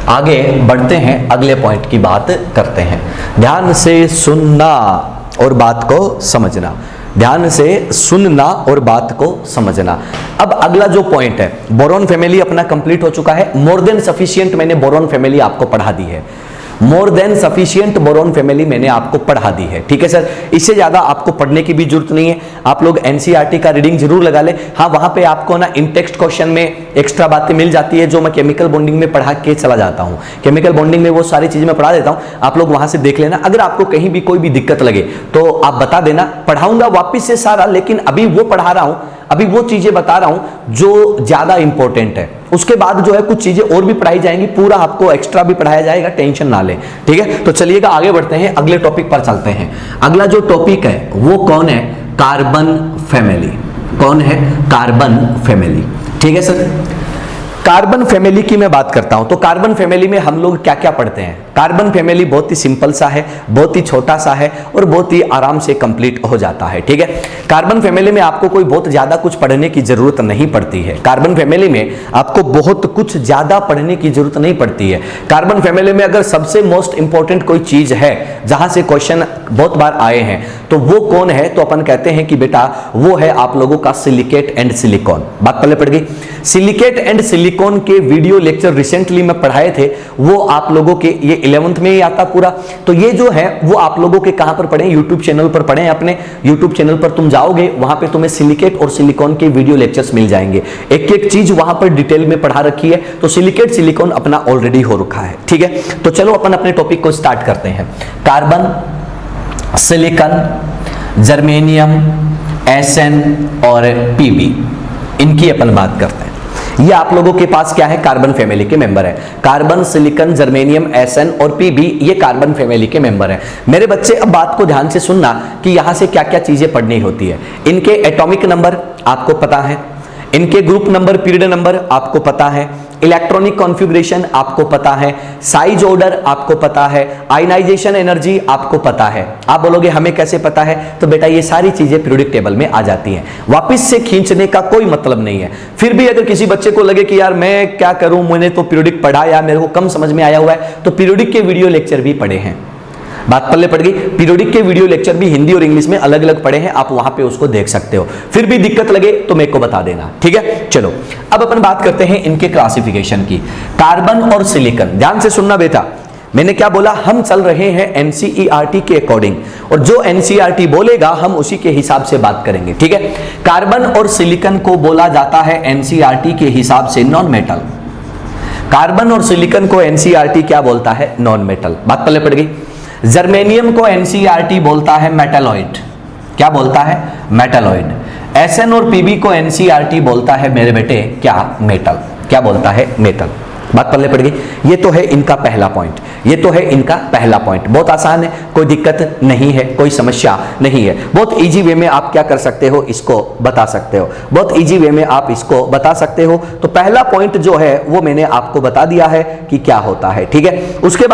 आगे बढ़ते हैं, अगले पॉइंट की बात करते हैं। ध्यान से सुनना और बात को समझना, ध्यान से सुनना और बात को समझना। अब अगला जो पॉइंट है, बोरॉन फैमिली अपना कंप्लीट हो चुका है, मोर देन सफिशिएंट, मैंने बोरॉन फैमिली आपको पढ़ा दी है। More than sufficient boron family मैंने आपको पढ़ा दी है। ठीक है सर, इससे ज्यादा आपको पढ़ने की भी जरूरत नहीं है। आप लोग एनसीईआरटी का रीडिंग जरूर लगा ले। हाँ, वहां पे आपको ना इन टेक्स्ट क्वेश्चन में एक्स्ट्रा बातें मिल जाती है जो मैं केमिकल बॉन्डिंग में पढ़ा के चला जाता हूं। केमिकल बॉन्डिंग में वो सारी चीजें मैं पढ़ा देता हूं, आप लोग वहां से देख लेना। अगर आपको कहीं भी कोई भी दिक्कत लगे तो आप बता देना, पढ़ाऊंगा वापिस से सारा। लेकिन अभी वो पढ़ा रहा हूं, अभी वो चीजें बता रहा हूं जो ज्यादा इंपॉर्टेंट है। उसके बाद जो है कुछ चीजें और भी पढ़ाई जाएंगी, पूरा आपको एक्स्ट्रा भी पढ़ाया जाएगा, टेंशन ना ले। ठीक है, तो चलिएगा आगे बढ़ते हैं, अगले टॉपिक पर चलते हैं। अगला जो टॉपिक है वो कौन है? Carbon family. कौन है? Carbon family. ठीक है सर, कार्बन फैमिली की मैं बात करता हूं तो कार्बन फैमिली में हम लोग क्या क्या पढ़ते हैं? कार्बन फैमिली बहुत ही सिंपल सा है, बहुत ही छोटा सा है और बहुत ही आराम से कंप्लीट हो जाता है। ठीक है, कार्बन फैमिली में आपको कोई बहुत ज्यादा कुछ पढ़ने की जरूरत नहीं पड़ती है। कार्बन फैमिली में आपको बहुत कुछ ज्यादा पढ़ने की जरूरत नहीं पड़ती है। कार्बन फैमिली में अगर सबसे मोस्ट इंपॉर्टेंट कोई चीज है जहां से क्वेश्चन बहुत बार आए हैं तो वो कौन है? तो अपन कहते हैं कि बेटा वो है आप लोगों का सिलिकेट एंड सिलिकॉन। बात पहले पड़ गई। सिलिकेट एंड सिलिकॉन के वीडियो लेक्चर रिसेंटली में पढ़ाए थे, वो आप लोगों के ये 11th में ही आता पूरा। तो ये जो है वो आप लोगों के कहां पर पढ़े? यूट्यूब चैनल पर पढ़े। अपने यूट्यूब चैनल पर तुम जाओगे, वहां पे तुम्हें सिलिकेट और सिलिकॉन के वीडियो लेक्चर्स मिल जाएंगे। एक एक चीज वहां पर डिटेल में पढ़ा रखी है। तो सिलिकेट सिलिकॉन अपना ऑलरेडी हो रखा है। ठीक है, तो चलो अपन अपने टॉपिक को स्टार्ट करते हैं। कार्बन, सिलिकॉन, जर्मेनियम, एसएन और पीबी, इनकी अपन बात करते हैं। ये आप लोगों के पास क्या है? कार्बन फैमिली के मेंबर है। कार्बन, सिलिकॉन, जर्मेनियम, एसएन और पीबी, ये कार्बन फैमिली के मेंबर है। मेरे बच्चे अब बात को ध्यान से सुनना कि यहां से क्या क्या चीजें पढ़नी होती है। इनके एटॉमिक नंबर आपको पता है, इनके ग्रुप नंबर, पीरियड नंबर आपको पता है, इलेक्ट्रॉनिक कॉन्फ़िगरेशन आपको पता है, साइज ऑर्डर आपको पता है, आयनाइजेशन एनर्जी आपको पता है। आप बोलोगे हमें कैसे पता है? तो बेटा ये सारी चीजें पीरियोडिक टेबल में आ जाती हैं, वापस से खींचने का कोई मतलब नहीं है। फिर भी अगर किसी बच्चे को लगे कि यार मैं क्या करूं, मैंने तो पीरियोडिक पढ़ा या मेरे को कम समझ में आया हुआ है, तो पीरियोडिक के वीडियो लेक्चर भी पढ़े हैं। बात पल्ले पड़ गई। पीरियोडिक के वीडियो लेक्चर भी हिंदी और इंग्लिश में अलग अलग पढ़े हैं, आप वहां पे उसको देख सकते हो। फिर भी दिक्कत लगे तो मेरे को बता देना। ठीक है, चलो अब अपन बात करते हैं इनके क्लासिफिकेशन की। कार्बन और सिलिकॉन, ध्यान से सुनना बेटा, मैंने क्या बोला? हम चल रहे हैं एनसीईआरटी के अकॉर्डिंग, और जो एनसीईआरटी बोलेगा हम उसी के हिसाब से बात करेंगे। ठीक है, कार्बन और सिलिकॉन को बोला जाता है एनसीईआरटी के हिसाब से नॉन मेटल। कार्बन और सिलिकॉन को एनसीईआरटी क्या बोलता है? Non metal. बात पल्ले पड़ गई। जर्मेनियम को एनसीईआरटी बोलता है मेटलॉइड। क्या बोलता है? मेटलॉइड। एसएन और पीबी को एनसीईआरटी बोलता है मेरे बेटे क्या? मेटल। क्या बोलता है? मेटल। बात पल्ले पड़ गई। ये तो है इनका पहला पॉइंट, ये तो है इनका पहला पॉइंट। बहुत आसान है, कोई दिक्कत नहीं है, कोई समस्या नहीं है। बहुत इजी वे में आप क्या कर सकते हो, इसको बता सकते हो। बहुत इजी वे में आप इसको बता सकते हो। तो पहला पॉइंट जो है वो मैंने आपको बता दिया है कि क्या होता है। ठीक है, उसके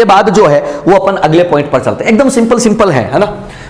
बाद जो है वो अपन अगले पॉइंट पर चलते हैं। एकदम सिंपल सिंपल है ना।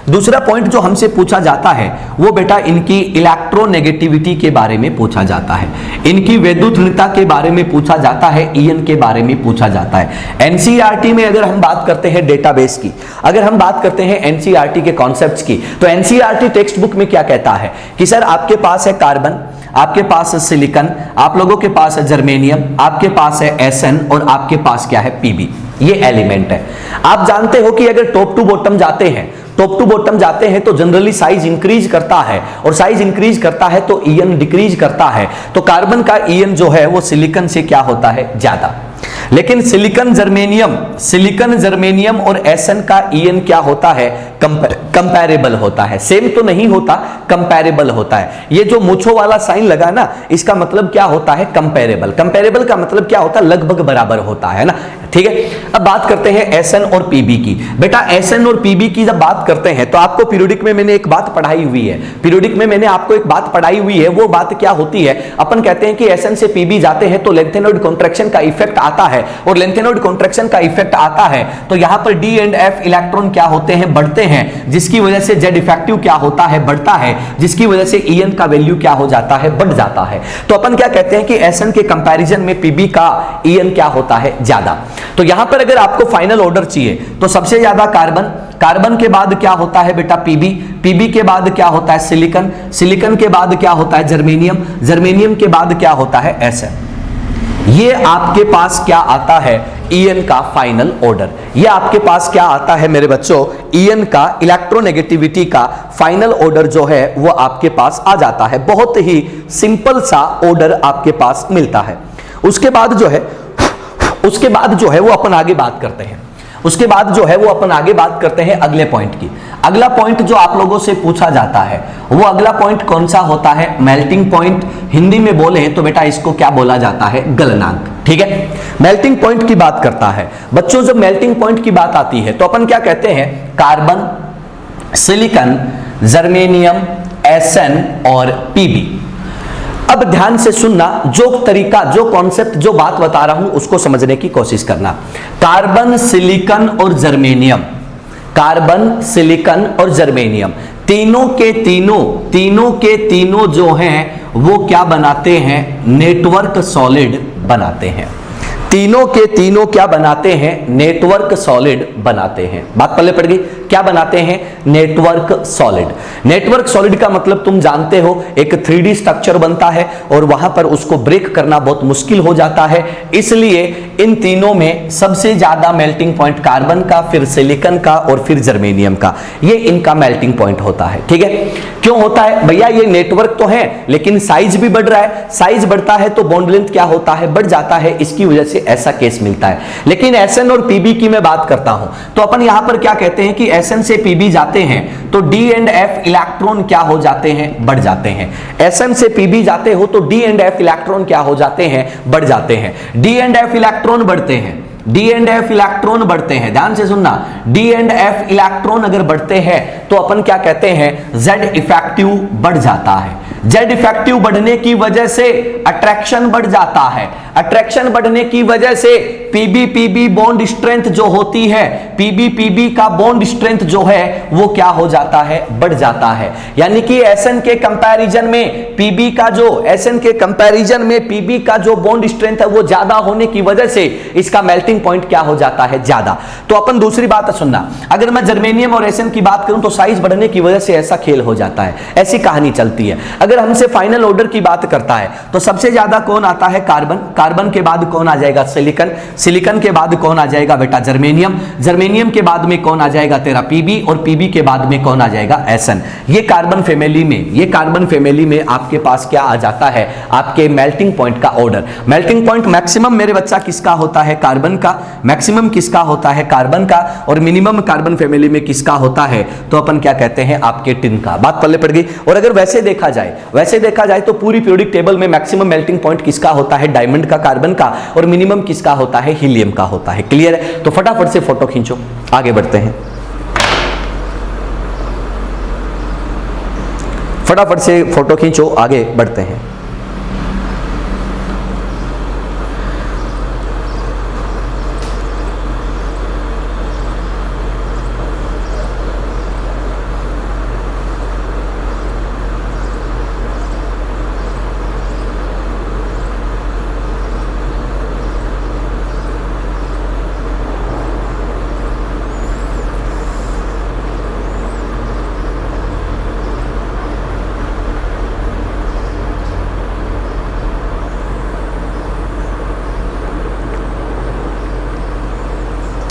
दूसरा पॉइंट जो हमसे पूछा जाता है वो बेटा इनकी इलेक्ट्रोनेगेटिविटी के बारे में पूछा जाता है, इनकी वैद्युतनिता के बारे में पूछा जाता है, ईएन के बारे में पूछा जाता है। एनसीईआरटी में अगर हम बात करते हैं डेटाबेस की, अगर हम बात करते हैं एनसीईआरटी के कॉन्सेप्ट्स की, तो एनसीईआरटी टेक्स्ट बुक में क्या कहता है कि सर आपके पास है कार्बन, आपके पास है सिलिकॉन, आप लोगों के पास है जर्मेनियम, आपके पास है एसएन और आपके पास क्या है? पीबी। ये एलिमेंट है। आप जानते हो कि अगर टॉप टू बॉटम जाते हैं तो जनरली साइज इंक्रीज करता है, और साइज इंक्रीज करता है तो ईएन डिक्रीज करता है। तो कार्बन का ईएन जो है वो सिलिकॉन से क्या होता है? ज्यादा। लेकिन सिलिकॉन जर्मेनियम और एसएन का ईएन क्या होता है? कंपैरेबल होता है। सेम तो नहीं होता, कंपैरेबल होता है। ये जो मूछों वाला साइन लगा ना, इसका मतलब क्या होता है? कंपैरेबल। कंपैरेबल का मतलब क्या होता है? लगभग बराबर होता है ना। ठीक है, अब बात करते हैं एसएन और पीबी की। बेटा एसएन और पीबी की जब बात करते हैं तो आपको पीरियोडिक में मैंने एक बात पढ़ाई हुई है, वो बात क्या होती है? अपन कहते हैं कि एसएन से पीबी जाते हैं तो लेंथेनॉइड कॉन्ट्रैक्शन का इफेक्ट आता है, और लेंथेनॉइड कॉन्ट्रैक्शन का इफेक्ट आता है तो यहां पर डी एंड एफ इलेक्ट्रॉन क्या होते हैं? बढ़ते हैं, जिसकी वजह से जेड इफेक्टिव क्या होता है? बढ़ता है, जिसकी वजह से ईएन का वैल्यू क्या हो जाता है? बढ़ जाता है। तो अपन क्या कहते हैं कि एसएन के कंपैरिजन में पीबी का ईएन क्या होता है? ज्यादा। तो यहां पर अगर आपको फाइनल ऑर्डर चाहिए तो सबसे ज्यादा कार्बन के बाद क्या होता है बेटा? पीबी के बाद क्या होता है? सिलिकॉन के बाद क्या होता है? जर्मेनियम के बाद क्या होता है? एसएन। ये आपके पास क्या आता है, En का फाइनल ऑर्डर। ये आपके पास क्या आता है मेरे बच्चों, En का इलेक्ट्रोनेगेटिविटी का फाइनल ऑर्डर जो है वो आपके पास आ जाता है। बहुत ही सिंपल सा ऑर्डर आपके पास मिलता है। उसके बाद जो है वो अपन आगे बात करते हैं। उसके बाद जो है वो अपन आगे बात करते हैं अगले पॉइंट की। अगला पॉइंट जो आप लोगों से पूछा जाता है वो अगला पॉइंट कौन सा होता है, मेल्टिंग पॉइंट। हिंदी में बोले तो बेटा इसको क्या बोला जाता है, गलनांक। ठीक है, मेल्टिंग पॉइंट की बात करता है बच्चों। जब मेल्टिंग पॉइंट की बात आती है तो अपन क्या कहते हैं, कार्बन, सिलिकॉन, जर्मेनियम, एसएन और पीबी। अब ध्यान से सुनना, जो तरीका, जो कॉन्सेप्ट, जो बात बता रहा हूं उसको समझने की कोशिश करना। कार्बन, सिलिकॉन और जर्मेनियम, कार्बन, सिलिकॉन और जर्मेनियम तीनों के तीनों जो हैं वो क्या बनाते हैं, नेटवर्क सॉलिड बनाते हैं। तीनों के तीनों क्या बनाते हैं, नेटवर्क सॉलिड बनाते हैं। बात पल्ले पड़ गई, क्या बनाते हैं, नेटवर्क सॉलिड। नेटवर्क सॉलिड का मतलब तुम जानते हो, एक 3D स्ट्रक्चर बनता है और वहां पर उसको ब्रेक करना बहुत मुश्किल हो जाता है। इसलिए इन तीनों में सबसे ज्यादा मेल्टिंग पॉइंट कार्बन का, फिर सिलिकॉन का और फिर जर्मेनियम का, ये इनका मेल्टिंग पॉइंट होता है। ठीक है, क्यों होता है भैया, ये नेटवर्क तो है लेकिन साइज भी बढ़ रहा है। साइज बढ़ता है तो बॉन्ड लेंथ क्या होता है, बढ़ जाता है। इसकी वजह से ऐसा केस मिलता है। लेकिन एसएन और पीबी की मैं बात करता हूं तो अपन यहां पर क्या कहते हैं कि एसएन से पीबी जाते हैं तो डी एंड एफ इलेक्ट्रॉन क्या हो जाते हैं, बढ़ जाते हैं। एसएन से पीबी जाते हो तो डी एंड एफ इलेक्ट्रॉन क्या हो जाते हैं, बढ़ जाते हैं। डी एंड एफ इलेक्ट्रॉन बढ़ते हैं, डी एंड एफ इलेक्ट्रॉन बढ़ते हैं। ध्यान से सुनना, डी एंड एफ इलेक्ट्रॉन अगर बढ़ते हैं तो अपन क्या कहते हैं, जेड इफेक्टिव बढ़ जाता है। जेड इफेक्टिव बढ़ने की वजह से अट्रैक्शन बढ़ जाता है। अट्रैक्शन बढ़ने की वजह से पीबी पीबी बॉन्ड स्ट्रेंथ जो होती है, पीबी पीबी का बॉन्ड स्ट्रेंथ जो है वो क्या हो जाता है, बढ़ जाता है। यानी कि एसएन के कंपैरिजन में पीबी का जो, एसएन के कंपैरिजन में पीबी का जो बॉन्ड स्ट्रेंथ है वो ज्यादा होने की वजह से इसका मेल्टिंग पॉइंट क्या हो जाता है, ज्यादा। तो अपन दूसरी बात सुनना, अगर मैं जर्मेनियम और एसएन की बात करूं तो साइज बढ़ने की वजह से ऐसा खेल हो जाता है, ऐसी कहानी चलती है। अगर हमसे फाइनल ऑर्डर की बात करता है तो सबसे ज्यादा कौन आता है, कार्बन। कार्बन के बाद कौन आ जाएगा, सिलिकॉन। सिलिकॉन के बाद कौन आ जाएगा बेटा, जर्मेनियम। जर्मेनियम के बाद में कौन आ जाएगा तेरा, पीबी। और पीबी के बाद में कौन आ जाएगा, एसएन। ये कार्बन फैमिली में, ये कार्बन फैमिली में आपके पास क्या आ जाता है, आपके मेल्टिंग पॉइंट का ऑर्डर। मेल्टिंग पॉइंट मैक्सिमम मेरे बच्चा किसका होता है, कार्बन का। मैक्सिमम किसका होता है, कार्बन का। और मिनिमम कार्बन फैमिली में किसका होता है, तो अपन क्या कहते हैं, आपके टिन का। बात पल्ले पड़ गई। और अगर वैसे देखा जाए तो पूरी पीरियोडिक टेबल में मैक्सिमम मेल्टिंग पॉइंट किसका होता है, डायमंड का, कार्बन का। और मिनिमम किसका होता है, हीलियम का होता है। क्लियर है? तो फटाफट से फोटो खींचो, आगे बढ़ते हैं। फटाफट से फोटो खींचो, आगे बढ़ते हैं।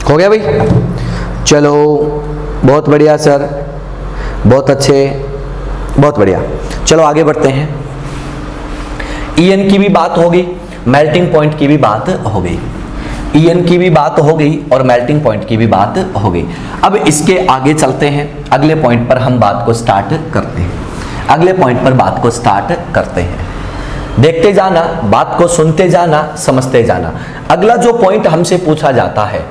हो गया भाई? चलो बहुत बढ़िया सर, बहुत अच्छे, बहुत बढ़िया। चलो आगे बढ़ते हैं। ईएन की भी बात हो गई, मेल्टिंग पॉइंट की भी बात हो गई। ईएन की भी बात हो गई और मेल्टिंग पॉइंट की भी बात हो गई। अब इसके आगे चलते हैं, अगले पॉइंट पर हम बात को स्टार्ट करते हैं। अगले पॉइंट पर बात को स्टार्ट करते हैं। देखते जाना, बात को सुनते जाना, समझते जाना। अगला जो पॉइंट हमसे पूछा जाता है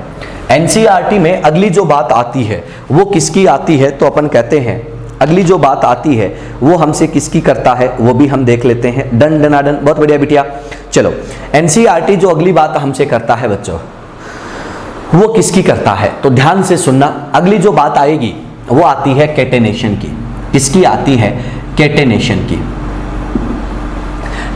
एनसीईआरटी में, अगली जो बात आती है वो किसकी आती है, तो अपन कहते हैं अगली जो बात आती है वो हमसे किसकी करता है, वो भी हम देख लेते हैं। डन डनाडन, बहुत बढ़िया बिटिया। चलो एनसीईआरटी जो अगली बात हमसे करता है बच्चों, वो किसकी करता है, तो ध्यान से सुनना। अगली जो बात आएगी वो आती है कैटेनेशन की। किसकी आती है, कैटेनेशन की।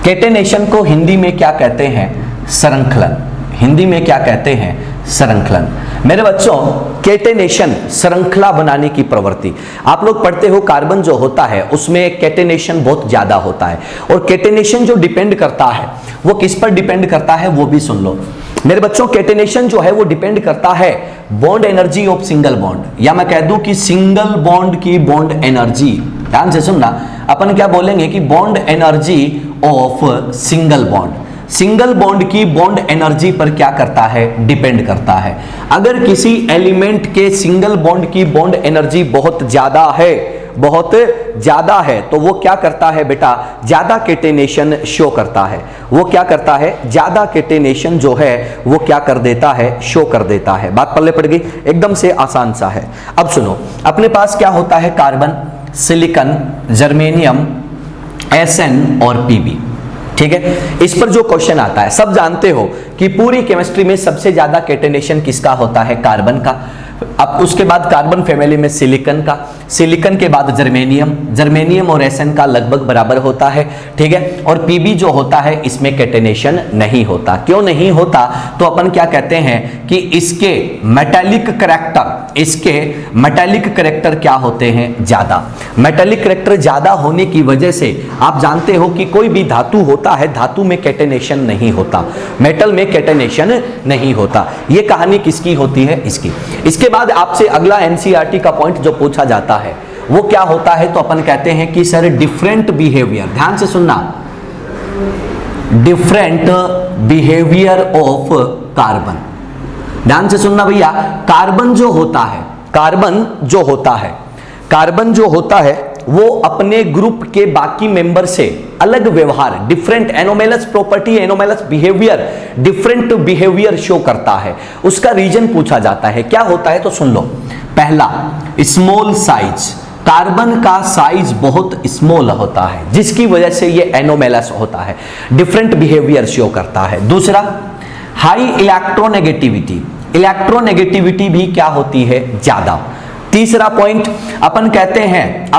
कैटेनेशन को हिंदी में क्या कहते हैं, संरक्षण। हिंदी में क्या कहते हैं, संरक्षण। मेरे बच्चों कैटेनेशन, श्रृंखला बनाने की प्रवृत्ति। आप लोग पढ़ते हो कार्बन जो होता है उसमें कैटेनेशन बहुत ज्यादा होता है, और कैटेनेशन जो डिपेंड करता है वो किस पर डिपेंड करता है वो भी सुन लो मेरे बच्चों। कैटेनेशन जो है वो डिपेंड करता है bond energy of single bond, या मैं कह दूं कि सिंगल बॉन्ड की बॉन्ड एनर्जी। ध्यान से सुनना, अपन क्या बोलेंगे कि bond energy of single bond, single bond की बॉन्ड एनर्जी पर क्या करता है, डिपेंड करता है। अगर किसी एलिमेंट के सिंगल बॉन्ड की बॉन्ड एनर्जी बहुत ज्यादा है, बहुत ज्यादा है, तो वो क्या करता है बेटा, ज्यादा कैटेनेशन शो करता है। वो क्या करता है, ज्यादा कैटेनेशन जो है वो क्या कर देता है, शो कर देता है। बात पल्ले पड़ गई, एकदम से आसान सा है। अब सुनो, अपने पास क्या होता है, कार्बन, सिलिकॉन, जर्मेनियम, SN और Pb। ठीक है, इस पर जो क्वेश्चन आता है, सब जानते हो कि पूरी केमिस्ट्री में सबसे ज्यादा कैटेनेशन किसका होता है, कार्बन का। अब उसके बाद कार्बन फैमिली में सिलिकॉन का, सिलिकॉन के बाद जर्मेनियम, जर्मेनियम और SN का लगभग बराबर होता है। ठीक है, और Pb जो होता है इसमें कैटेनेशन नहीं होता। क्यों नहीं होता, तो अपन क्या कहते हैं कि इसके मेटालिक करैक्टर, इसके मेटालिक करैक्टर क्या होते हैं, ज्यादा। मेटालिक करैक्टर ज्यादा होने की वजह से आप जानते हो कि कोई भी धातु होता है, धातु में कैटेनेशन नहीं होता, मेटल में कैटेनेशन नहीं होता। ये कहानी किसकी होती है, इसकी। इसके बाद आपसे अगला NCERT का पॉइंट जो पूछा जाता है वो क्या होता है, तो अपन कहते हैं कि सर डिफरेंट बिहेवियर, ध्यान से सुनना, डिफरेंट बिहेवियर ऑफ कार्बन। ध्यान से सुनना भैया, कार्बन जो होता है, कार्बन जो होता है, कार्बन जो होता है वो अपने ग्रुप के बाकी मेंबर से अलग व्यवहार, different anomalous property, anomalous behaviour, different behaviour show करता है। उसका रीजन पूछा जाता है, क्या होता है तो सुन लो। पहला, स्मॉल साइज, कार्बन का साइज बहुत स्मॉल होता है जिसकी वजह से ये एनोमेलस होता है, डिफरेंट बिहेवियर शो करता है। दूसरा, हाई इलेक्ट्रोनेगेटिविटी, इलेक्ट्रोनेगेटिविटी भी क्या होती है, ज्यादा। तीसरा पॉइंट अपन कहते हैं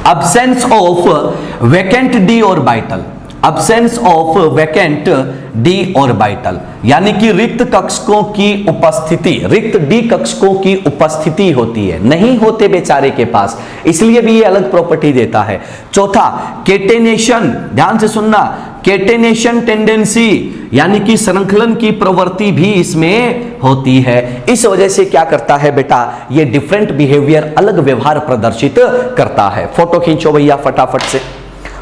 absence of vacant D orbital, absence of vacant D orbital, यानी कि रिक्त कक्षकों की उपस्थिति, रिक्त डी कक्षकों की उपस्थिति होती है, नहीं होते बेचारे के पास, इसलिए भी ये अलग प्रॉपर्टी देता है। चौथा, कैटेनेशन, ध्यान से सुनना, कैटेनेशन टेंडेंसी, यानी कि श्रृंखलन की प्रवृत्ति भी इसमें होती है। इस वजह से क्या करता है बेटा, ये डिफरेंट बिहेवियर, अलग व्यवहार प्रदर्शित करता है। फोटो खींचो भैया फटाफट से,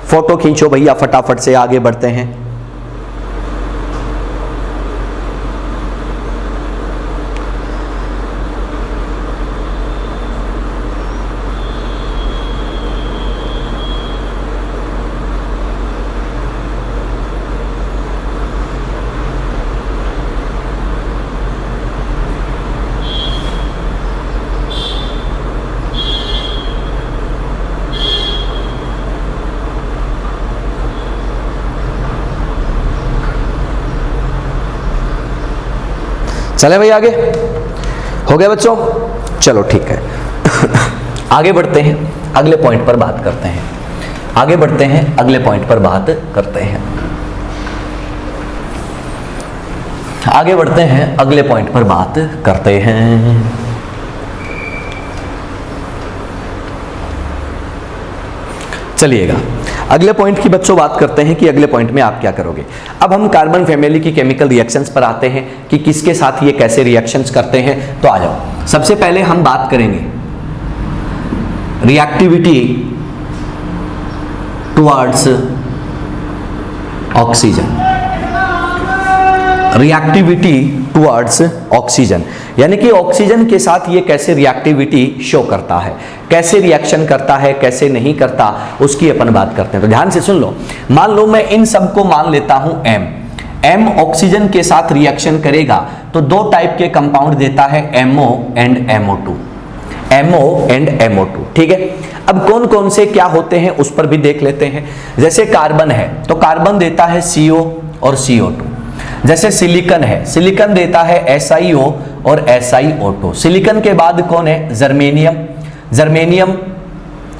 फोटो खींचो भैया फटाफट से, आगे बढ़ते हैं। चले भाई आगे, हो गया बच्चों, चलो ठीक है। आगे बढ़ते हैं, अगले पॉइंट पर बात करते हैं, आगे बढ़ते हैं, अगले पॉइंट पर बात करते हैं, आगे बढ़ते हैं, अगले पॉइंट पर बात करते हैं। चलिएगा अगले पॉइंट की बच्चों बात करते हैं कि अगले पॉइंट में आप क्या करोगे। अब हम कार्बन फैमिली की केमिकल रिएक्शंस पर आते हैं कि किसके साथ ये कैसे रिएक्शंस करते हैं। तो आ जाओ, सबसे पहले हम बात करेंगे reactivity towards oxygen, reactivity towards oxygen, यानी कि ऑक्सीजन के साथ ये कैसे रिएक्टिविटी शो करता है, कैसे रिएक्शन करता है, कैसे नहीं करता, उसकी अपन बात करते हैं। तो ध्यान से सुन लो, मान लो मैं इन सबको मान लेता हूं M ऑक्सीजन के साथ रिएक्शन करेगा तो दो टाइप के कंपाउंड देता है, MO and MO2, MO and MO2। ठीक है, अब कौन कौन से क्या होते हैं उस पर भी देख लेते हैं। जैसे कार्बन है तो कार्बन देता है CO और CO2। जैसे सिलिकॉन है, सिलिकॉन देता है SiO और SiO2। सिलिकॉन के बाद कौन है, जर्मेनियम, जर्मेनियम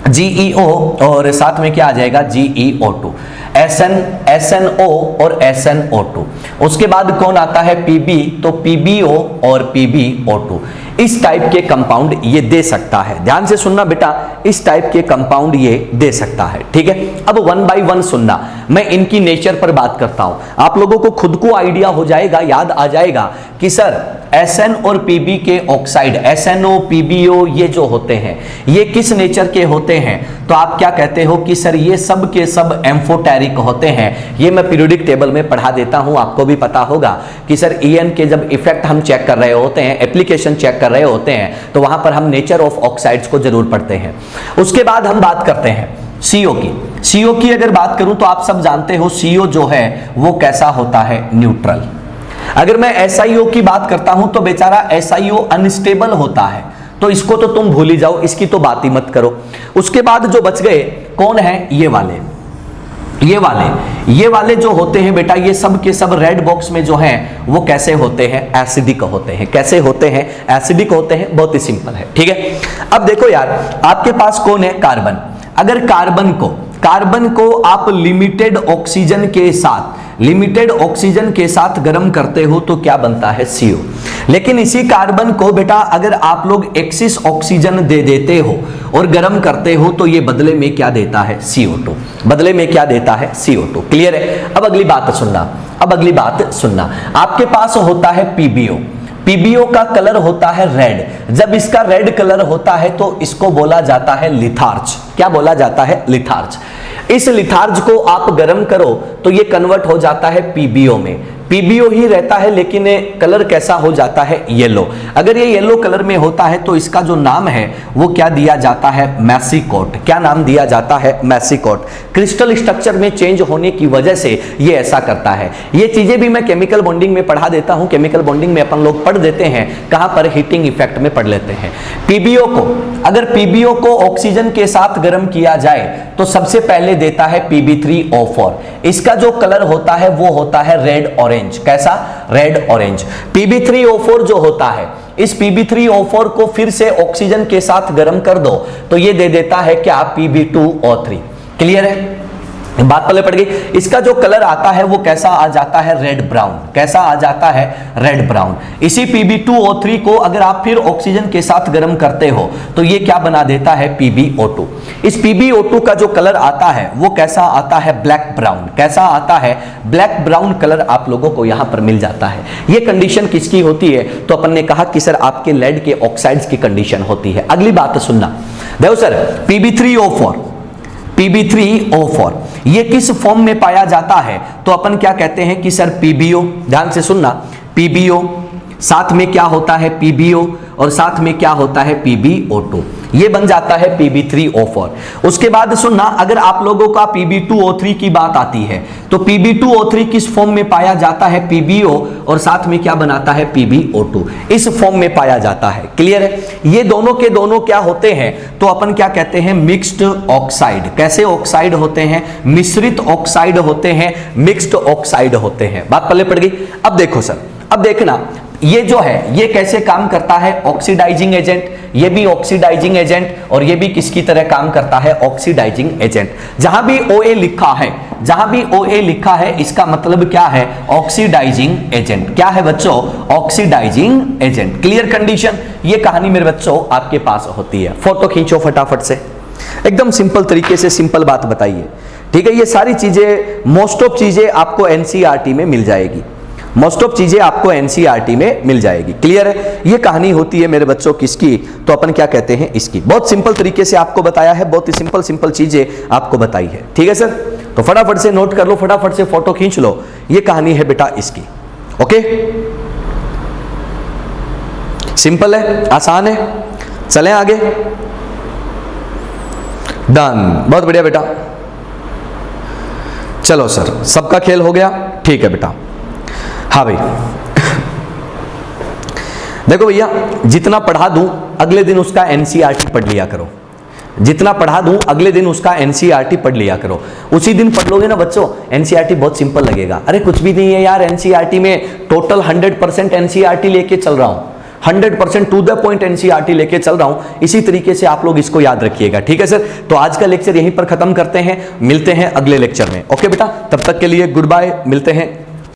GeO और साथ में क्या आ जाएगा, GeO2। SN, SNO और SNO2। उसके बाद कौन आता है PB, तो PBO और PBO2। इस टाइप के कंपाउंड ये दे सकता है, ध्यान से सुनना बेटा, इस टाइप के कंपाउंड ये दे सकता है, ठीक है। अब 1 बाय 1 सुनना, मैं इनकी नेचर पर बात करता हूं, आप लोगों को खुद को आइडिया हो जाएगा, याद आ जाएगा कि सर SN और PB के ऑक्साइड, SNO PBO ये जो होते हैं ये किस नेचर के होते हैं, तो आप क्या कहते हो कि सर ये सब के सब एम्फोटेरिक होते हैं। ये मैं पीरियोडिक टेबल में पढ़ा देता हूं, आपको भी पता होगा कि सर EN के जब इफेक्ट हम चेक कर रहे होते हैं, एप्लीकेशन चेक कर रहे होते हैं, तो वहां पर हम नेचर ऑफ ऑक्साइड्स को जरूर पढ़ते हैं। उसके बाद हम बात करते हैं CO की। CO की अगर बात करूं तो आप सब जानते हो CO जो है वो कैसा होता है, न्यूट्रल। अगर मैं SiO की बात करता हूं तो बेचारा SiO अनस्टेबल होता है, तो इसको तो तुम भूल ही जाओ, इसकी तो बात ही मत करो। उसके बाद जो बच गए कौन है, ये वाले जो होते हैं बेटा, ये सब के सब रेड बॉक्स में जो हैं वो कैसे होते हैं, एसिडिक होते हैं। कैसे होते हैं, एसिडिक होते हैं, बहुत ही सिंपल है, ठीक है। अब देखो यार, आपके पास कौन है, कार्बन। अगर कार्बन को आप लिमिटेड ऑक्सीजन के साथ गर्म करते हो तो क्या बनता है, CO। लेकिन इसी कार्बन को बेटा अगर आप लोग एक्सिस ऑक्सीजन दे देते हो और गर्म करते हो तो ये बदले में क्या देता है, CO2। बदले में क्या देता है, CO2। क्लियर है। अब अगली बात सुनना, आपके पास होता है PBO का कलर होता है रेड। जब इसका रेड कलर होता है तो इसको बोला जाता है लिथार्ज। क्या बोला जाता है, लिथार्ज। इस लिथार्ज को आप गर्म करो तो ये कन्वर्ट हो जाता है PBO में। PBO ही रहता है लेकिन कलर कैसा हो जाता है, येलो। अगर ये येलो कलर में होता है तो इसका जो नाम है वो क्या दिया जाता है, मैसिकोट। क्या नाम दिया जाता है, मैसिकोट। क्रिस्टल स्ट्रक्चर में चेंज होने की वजह से ये ऐसा करता है। ये चीजें भी मैं केमिकल बॉन्डिंग में पढ़ा देता हूं। केमिकल बॉन्डिंग में अपन लोग पढ़ देते हैं, कहां पर, हीटिंग इफेक्ट में पढ़ लेते हैं। अगर PBO को ऑक्सीजन के साथ गर्म किया जाए तो सबसे पहले देता है Pb3O4। इसका जो कलर होता है वो होता है रेड ऑरेंज। कैसा, रेड ऑरेंज। Pb3O4 जो होता है, इस Pb3O4 को फिर से ऑक्सीजन के साथ गर्म कर दो तो ये दे देता है क्या, Pb2O3। क्लियर है, बात पहले पड़ गई। इसका जो कलर आता है वो कैसा आ जाता है, रेड ब्राउन। कैसा आ जाता है, रेड ब्राउन। इसी Pb2O3 को अगर आप फिर ऑक्सीजन के साथ गर्म करते हो तो ये क्या बना देता है, PbO2। इस PbO2 का जो कलर आता है वो कैसा आता है, ब्लैक ब्राउन। कैसा आता है, ब्लैक ब्राउन कलर आप लोगों को यहां पर मिल जाता है। ये कंडीशन किसकी होती है, तो अपन ने कहा कि सर आपके लेड के ऑक्साइड्स की कंडीशन होती है। अगली बात सुनना, देखो सर Pb3O4 ये किस फॉर्म में पाया जाता है, तो अपन क्या कहते हैं कि सर PBO। ध्यान से सुनना, PBO साथ में क्या होता है, PBO और साथ में क्या होता है, PbO2। ये बन जाता है Pb3O4। उसके बाद सुनना, अगर आप लोगों का Pb2O3 की बात आती है तो Pb2O3 किस फॉर्म में पाया जाता है, PBO और साथ में क्या बनाता है, PbO2। इस फॉर्म में पाया जाता है। क्लियर है। ये दोनों के दोनों क्या होते हैं, तो अपन क्या कहते हैं, मिक्स्ड ऑक्साइड। कैसे ऑक्साइड होते हैं, मिश्रित ऑक्साइड होते हैं, मिक्स्ड ऑक्साइड होते हैं। बात पहले पड़ गई। अब देखो सर, अब देखना ये जो है ये कैसे काम करता है, ऑक्सीडाइजिंग एजेंट। ये भी ऑक्सीडाइजिंग एजेंट और ये भी किसकी तरह काम करता है, ऑक्सीडाइजिंग एजेंट। जहां भी OA लिखा है इसका मतलब क्या है, ऑक्सीडाइजिंग एजेंट। क्या है बच्चों, ऑक्सीडाइजिंग एजेंट। Clear condition. ये कहानी मेरे बच्चों आपके पास होती है। फोटो खींचो फटाफट से, एकदम सिंपल तरीके से सिंपल बात बताइए, ठीक है। ये सारी चीजें, मोस्ट ऑफ चीजें आपको NCERT में मिल जाएगी। मोस्ट ऑफ चीजें आपको NCERT में मिल जाएगी। क्लियर है। ये कहानी होती है मेरे बच्चों किसकी, तो अपन क्या कहते हैं, इसकी। बहुत सिंपल तरीके से आपको बताया है, बहुत ही सिंपल चीजें आपको बताई है, ठीक है सर। तो फटाफट से नोट कर लो, फटाफट से फोटो खींच लो। ये कहानी है बेटा इसकी। ओके, सिंपल है, आसान है। चलें आगे। डन, बहुत बढ़िया बेटा। चलो सर, सबका खेल हो गया, ठीक है बेटा। हाँ भाई, देखो भैया, जितना पढ़ा दूं अगले दिन उसका NCERT पढ़ लिया करो। जितना पढ़ा दूं अगले दिन उसका NCERT पढ़ लिया करो। उसी दिन पढ़ लोगे ना बच्चों, NCERT बहुत सिंपल लगेगा। अरे कुछ भी नहीं है यार, NCERT में टोटल 100% NCERT लेके चल रहा हूं। 100% टू द पॉइंट एनसीईआरटी लेके चल रहा हूं, इसी तरीके से आप लोग इसको याद रखिएगा, ठीक है सर। तो आज का लेक्चर यहीं पर खत्म करते हैं, मिलते हैं अगले लेक्चर में। ओके बेटा, तब तक के लिए गुड बाय, मिलते हैं।